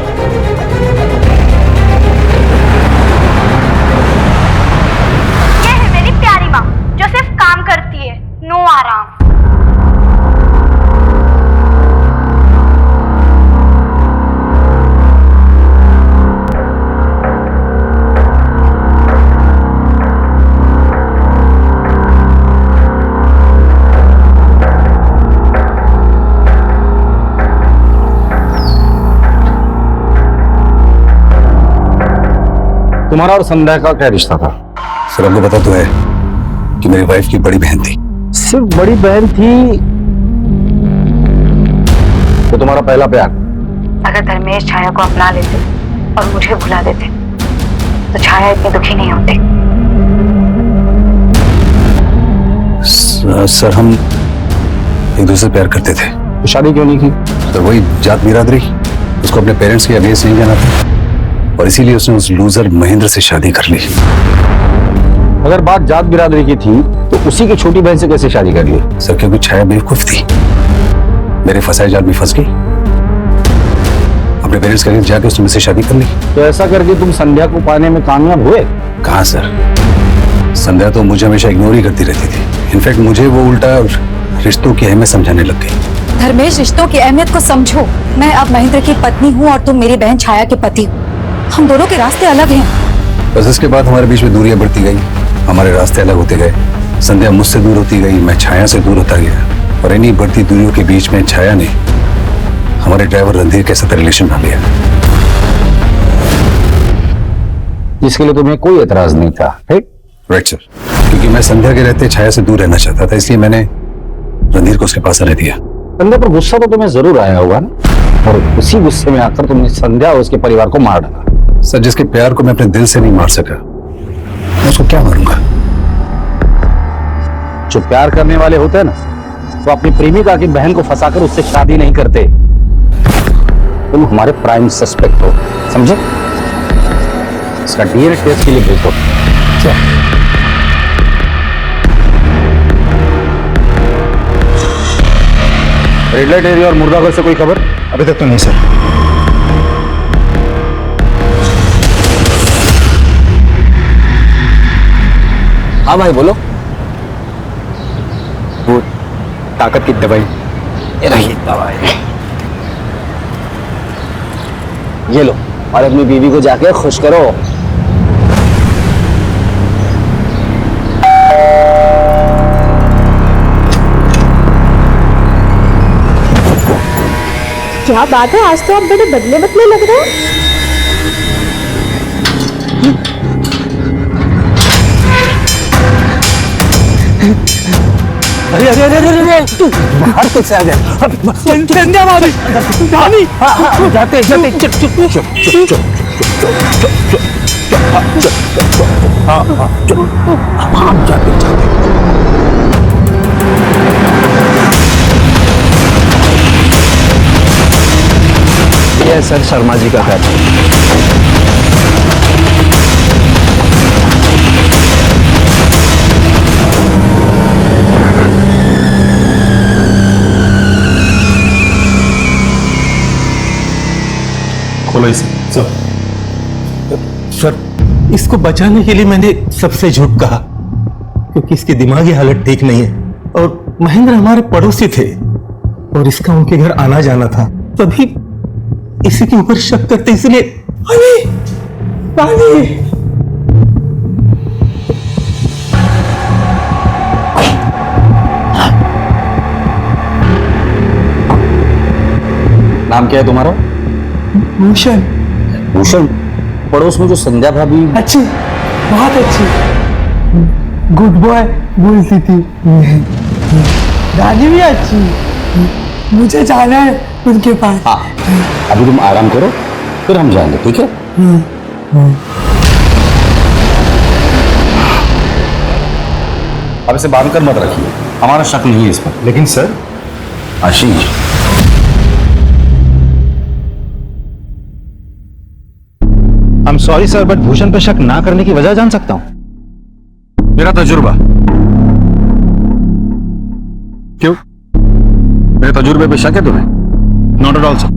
ये है मेरी प्यारी माँ जो सिर्फ काम करती है, नो आराम। तुम्हारा और संध्या का क्या रिश्ता था? सर आपको पता तो है कि मेरी वाइफ की बड़ी बहन थी। सिर्फ बड़ी बहन थी तो तुम्हारा पहला प्यार? अगर धर्मेश छाया को अपना लेते और मुझे भुला देते तो छाया इतनी दुखी नहीं होती। सर हम एक दूसरे से प्यार करते थे। तो शादी क्यों नहीं की? तो वही जात बिरादरी, उसको अपने पेरेंट्स के अगेंस्ट नहीं जाना था और इसीलिए उसने उस लूजर महेंद्र से शादी कर ली। अगर बात जात बिरादरी की थी तो उसी की छोटी बहन से कैसे शादी कर ली? सर क्योंकि छाया बेवकूफ थी, मेरे फंसाए जाल में फंस गई, अपने पेरेंट्स के अगेंस्ट जाके उसने मुझसे शादी कर ली। तो ऐसा करके तुम संध्या को पाने में कामयाब हुए? कहाँ सर, संध्या तो मुझे हमेशा इग्नोर ही करती रहती थी। इनफैक्ट मुझे वो उल्टा रिश्तों की अहमियत समझाने लग गई। धर्मेश, रिश्तों की अहमियत को समझो। मैं अब महेंद्र की पत्नी हूँ और तुम मेरी बहन छाया के पति। हम दोनों के रास्ते अलग हैं। बस इसके बाद हमारे बीच में दूरियां बढ़ती गई, हमारे रास्ते अलग होते गए। संध्या मुझसे दूर होती गई, मैं छाया से दूर होता गया और इन्हीं बढ़ती दूरियों के बीच में छाया ने हमारे ड्राइवर रणधीर के साथ रिलेशन बना लिया, जिसके लिए तुम्हें कोई एतराज नहीं था। राइट सर, क्योंकि मैं संध्या के रहते छाया से दूर रहना चाहता था, इसलिए मैंने रणधीर को उसके पास आने दिया। संध्या पर गुस्सा तो तुम्हें जरूर आया होगा ना, और उसी गुस्से में आकर तुमने संध्या और उसके परिवार को मार डाला। सर जिसके प्यार को मैं अपने दिल से नहीं मार सका, मैं उसको क्या मारूंगा? जो प्यार करने वाले होते हैं ना, तो अपनी प्रेमिका की बहन को फंसाकर उससे शादी नहीं करते। तुम हमारे प्राइम सस्पेक्ट हो, समझे? इसका डीएनए टेस्ट के लिए भेज दो। रेड लाइट एरिया और मुर्दाघर से कोई खबर? अभी तक तो नहीं सर। हाँ भाई बोलो। वो ताकत की दवाई, ये रही दवाई, ये लो और अपनी बीवी को जाके खुश करो। क्या बात है, आज तो आप बड़े बदले बदले लग रहे हैं। अरे अरे अरे अरे अरे तू बाहर कैसे आ गया? संध्या भाभी, भाभी जाते जाते चुप चुप चुप चुप चुप चुप हाँ हाँ चुप जाते जाते। ये सर शर्मा जी का घर। खोलो इसे। सर इसको बचाने के लिए मैंने सबसे झूठ कहा, क्योंकि इसकी दिमागी हालत ठीक नहीं है और महेंद्र हमारे पड़ोसी थे और इसका उनके घर आना जाना था, तभी इसी के ऊपर शक करते, इसलिए पानी पानी। नाम क्या है तुम्हारा? भूषण। भूषण? पड़ोस में जो संध्या भाभी? अच्छी, बहुत अच्छी, गुड बॉय बोलती थी। दादी भी अच्छी। मुझे जाना है उनके पास। हाँ, अभी तुम आराम करो, फिर हम जाएंगे, ठीक है? अब इसे बांध कर मत रखिए, हमारा शक नहीं है इस पर। लेकिन sir, Ashish, I am sorry sir, but Bhushan पे शक ना करने की वजह जान सकता हूं? मेरा तजुर्बा। क्यों? मेरे तजुर्बे पे शक है तुम्हें? Not at all sir.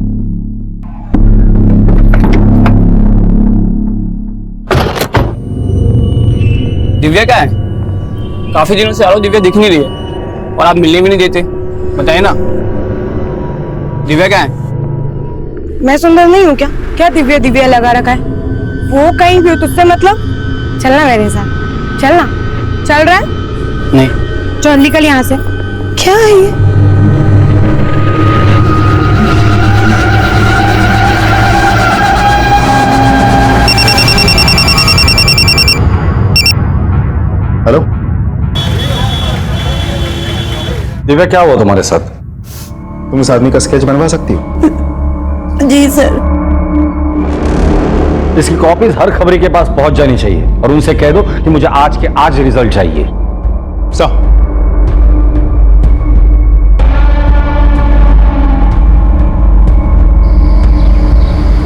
Divya क्या है? काफी दिनों से आ रहा हूं, दिव्या दिख नहीं रही है और आप मिलने भी नहीं देते। बताइए ना, दिव्या क्या है? मैं सुंदर नहीं हूँ क्या? क्या दिव्या दिव्या लगा रखा है? वो कहीं भी हो, तुझसे मतलब? चलना मेरे साथ, चलना। चल रहा है? नहीं। चल निकल यहाँ से। क्या है ये? हेलो दिव्या, क्या हुआ तुम्हारे साथ? तुम इस आदमी का स्केच बनवा सकती हो? जी सर। इसकी कॉपीज हर खबरी के पास पहुंच जानी चाहिए और उनसे कह दो कि मुझे आज के आज रिजल्ट चाहिए। सर,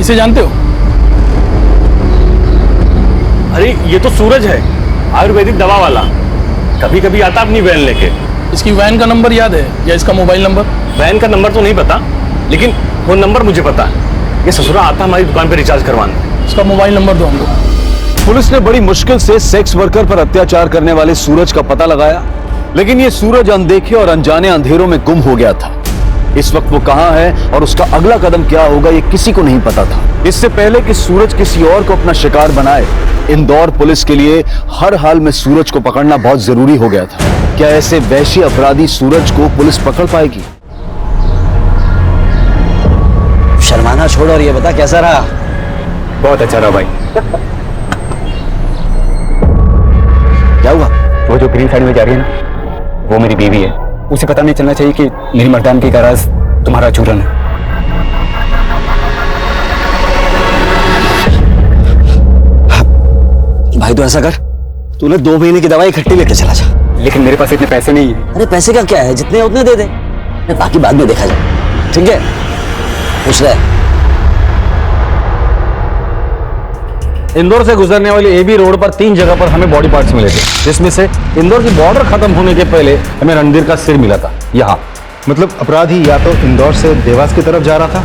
इसे जानते हो? अरे ये तो सूरज है, आयुर्वेदिक दवा वाला। कभी कभी आता अपनी वैन लेके। इसकी वैन का नंबर याद है या इसका मोबाइल नंबर? वैन का नंबर तो नहीं पता, लेकिन फोन नंबर मुझे पता है। ये ससुरा आता हमारी दुकान पे रिचार्ज करवाने। इसका मोबाइल नंबर दो हमको। पुलिस ने बड़ी मुश्किल से सेक्स वर्कर पर अत्याचार करने वाले सूरज का पता लगाया, लेकिन ये सूरज अनदेखे और अनजाने अंधेरों में गुम हो गया था। इस वक्त वो कहां है और उसका अगला कदम क्या होगा, ये किसी को नहीं पता था। इससे पहले कि सूरज किसी और को अपना शिकार बनाए, इंदौर पुलिस के लिए हर हाल में सूरज को पकड़ना बहुत जरूरी हो गया था। क्या ऐसे वैश्य अपराधी सूरज को पुलिस पकड़ पाएगी? शर्माना छोड़ और ये बता कैसा रहा? बहुत अच्छा रहा भाई। क्या हुआ? वो जो ग्रीन साइड में जा रही है ना, वो मेरी बीवी है। उसे पता नहीं चलना चाहिए कि मेरी मर्दानगी का राज तुम्हारा चूरन है। भाई तो ऐसा कर, तूने 2 महीने की दवाई इकट्ठी लेके चला जा। लेकिन मेरे पास इतने पैसे नहीं है। अरे पैसे का क्या है, जितने उतने दे दे, बाकी बाद में देखा जाए, ठीक है? खुश रहे। इंदौर से गुजरने वाली एबी रोड पर 3 जगह पर हमें बॉडी पार्ट्स मिले थे, जिसमें से इंदौर की बॉर्डर खत्म होने के पहले हमें रणधीर का सिर मिला था यहाँ। मतलब अपराधी या तो इंदौर से देवास की तरफ जा रहा था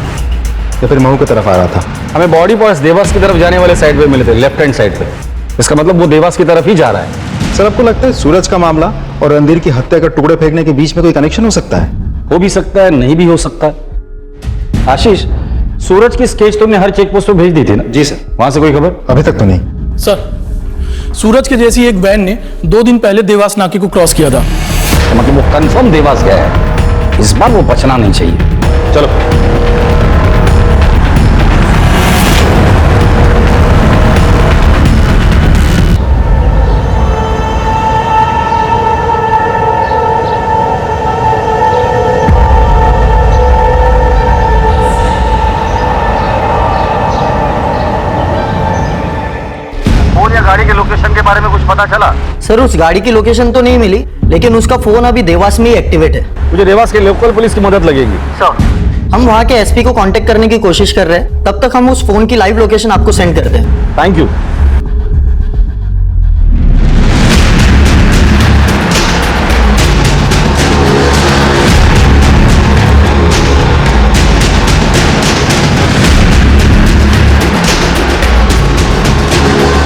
या फिर महू की तरफ आ रहा था। हमें बॉडी पार्ट्स देवास की तरफ जाने वाले साइड पे मिले थे, लेफ्ट हैंड साइड पे। इसका मतलब वो देवास की तरफ ही जा रहा है। सर, आपको लगता है सूरज का मामला और रणधीर की हत्या का टुकड़े फेंकने के बीच में कोई कनेक्शन हो सकता है? हो भी सकता है, नहीं भी हो सकता है। आशीष, सूरज की स्केच तुमने हर चेक पोस्ट पे भेज दी थी ना? जी सर। वहां से कोई खबर? अभी तक तो नहीं सर, सूरज के जैसी एक वैन ने 2 दिन पहले देवास नाके को क्रॉस किया था। तो मतलब वो कंफर्म देवास गया है। इस बार वो बचना नहीं चाहिए। चलो। गाड़ी के लोकेशन के बारे में कुछ पता चला? सर, उस गाड़ी की लोकेशन तो नहीं मिली, लेकिन उसका फोन अभी देवास में ही एक्टिवेट है। मुझे देवास के लोकल पुलिस की मदद लगेगी। सर, हम वहाँ के एसपी को कांटेक्ट करने की कोशिश कर रहे हैं। तब तक हम उस फोन की लाइव लोकेशन आपको सेंड करते हैं। Thank you.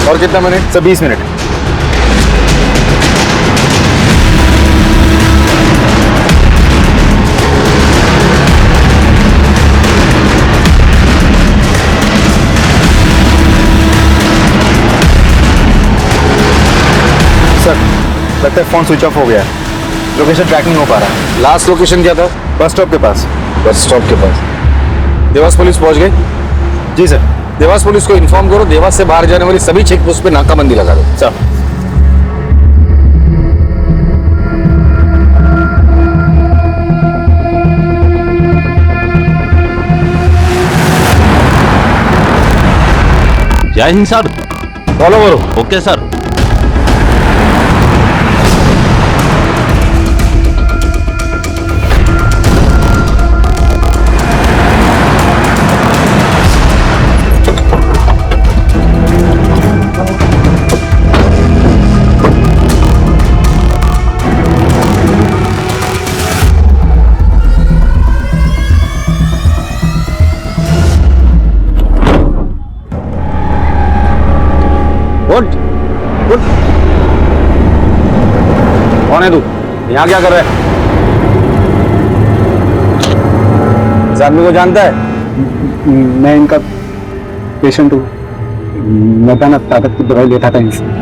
और कितना मिनट? Sir, 20 minute. सर, लगता है फोन स्विच ऑफ हो गया है। लोकेशन ट्रैक नहीं हो पा रहा है। लास्ट लोकेशन क्या था? बस स्टॉप के पास। बस स्टॉप के पास। देवास पुलिस पहुंच गई? जी सर। देवास पुलिस को इन्फॉर्म करो, देवास से बाहर जाने वाली सभी चेक पोस्ट पे नाकाबंदी लगा दो। सर। जय हिंद सर। फॉलो करो। Okay sir. उठ उठ। कौन है तू? यहाँ क्या कर रहा है? इस आदमी को जानता है? मैं इनका पेशेंट हूँ। मैं ना ताकत की दवाई लेता था इनसे।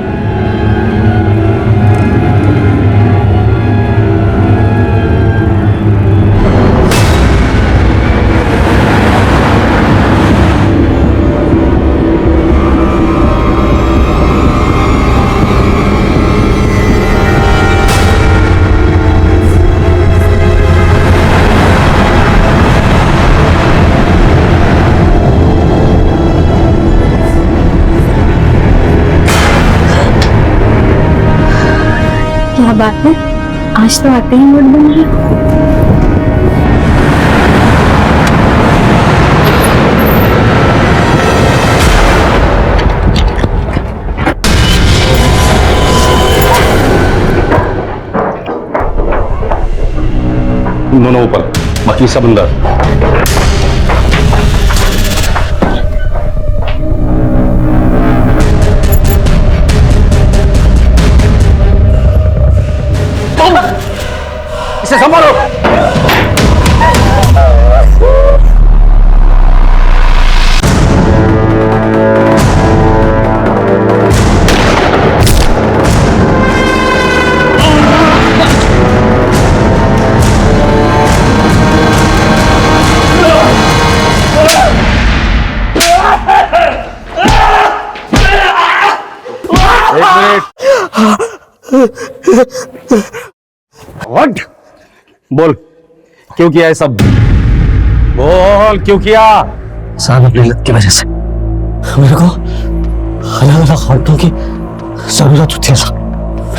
क्या बात है, आज तो आते ही मूड बन रहा। दोनों ऊपर, बाकी सब अंदर। इसे संभालो। व्हाट? बोल, क्यों किया है सब? बोल, क्यों किया? साहब, अपनी लत की वजह से मेरे को अलग अलग औरतों की जरूरत होती है साहब।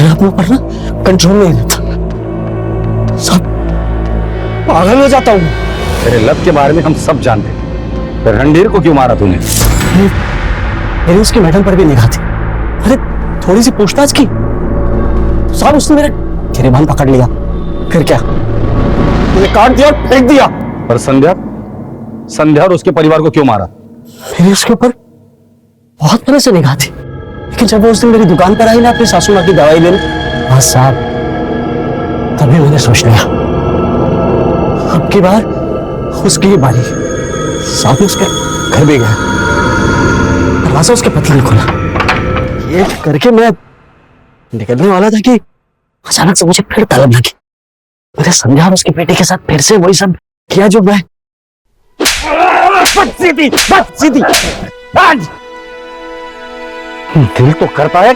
मैं अपने ऊपर ना कंट्रोल नहीं रहता साहब, पागल हो जाता हूँ। तेरे लत के बारे में हम सब जानते हैं। फिर रणधीर को क्यों मारा तूने? मेरी उसकी मैडम पर भी निगाह थी। अरे थोड़ी सी पूछताछ की साहब, उसने मेरा गिरेबान पकड़ लिया। फिर क्या, मैंने काट दिया और फेंक दिया। और संध्या और उसके परिवार को क्यों मारा? मेरी उसके ऊपर बहुत पहले से निगाह थी, लेकिन जब वो उस दिन मेरी दुकान पर आई ना अपनी सासू माँ की दवाई लेने, बस साहब तभी मैंने सोच लिया अब की बार उसकी ही बारी। साहब उसके घर भी गया, दरवाजा उसके पति ने खोला। ये करके मैं निकलने वाला था कि अचानक से मुझे फिर तलब लगी। मैंने संध्या और उसकी बेटी के साथ फिर से वही सब किया जो मैं बदसीधी दिल तो करता है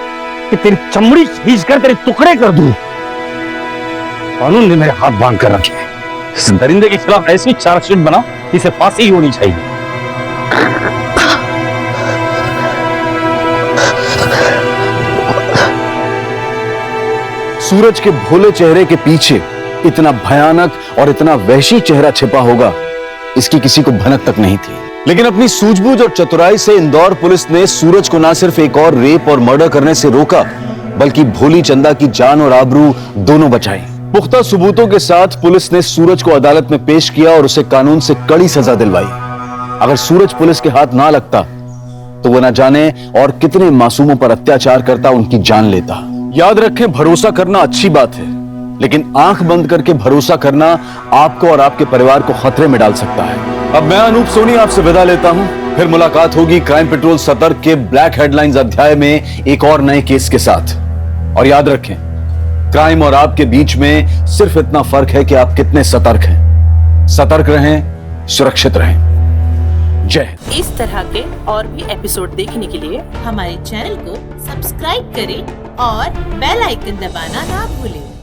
कि तेरी चमड़ी खींच कर तेरे टुकड़े कर दूं। कानून ने मेरे हाथ बांध कर रखे हैं। इस दरिंदे के खिलाफ ऐसी चार्जशीट बना, इसे फांसी ही होनी चाहिए। सूरज के भोले चेहरे के पीछे इतना भयानक और इतना वहशी चेहरा छिपा होगा, इसकी किसी को भनक तक नहीं थी। लेकिन अपनी सूझबूझ और चतुराई से इंदौर पुलिस ने सूरज को न सिर्फ एक और रेप और मर्डर करने से रोका, बल्कि भोली चंदा की जान और आबरू दोनों बचाई। पुख्ता सबूतों के साथ पुलिस ने सूरज को अदालत में पेश किया और उसे कानून से कड़ी सजा दिलवाई। अगर सूरज पुलिस के हाथ ना लगता तो वो न जाने और कितने मासूमों पर अत्याचार करता, उनकी जान लेता। याद रखें, भरोसा करना अच्छी बात है, लेकिन आंख बंद करके भरोसा करना आपको और आपके परिवार को खतरे में डाल सकता है। अब मैं अनूप सोनी आपसे विदा लेता हूं। फिर मुलाकात होगी क्राइम पेट्रोल सतर्क के ब्लैक हेडलाइंस अध्याय में एक और नए केस के साथ। और याद रखें, क्राइम और आपके बीच में सिर्फ इतना फर्क है कि आप कितने सतर्क हैं। सतर्क रहें, सुरक्षित रहें। जय। इस तरह के और भी एपिसोड देखने के लिए हमारे चैनल को सब्सक्राइब करें और बेल आइकन दबाना ना भूलें।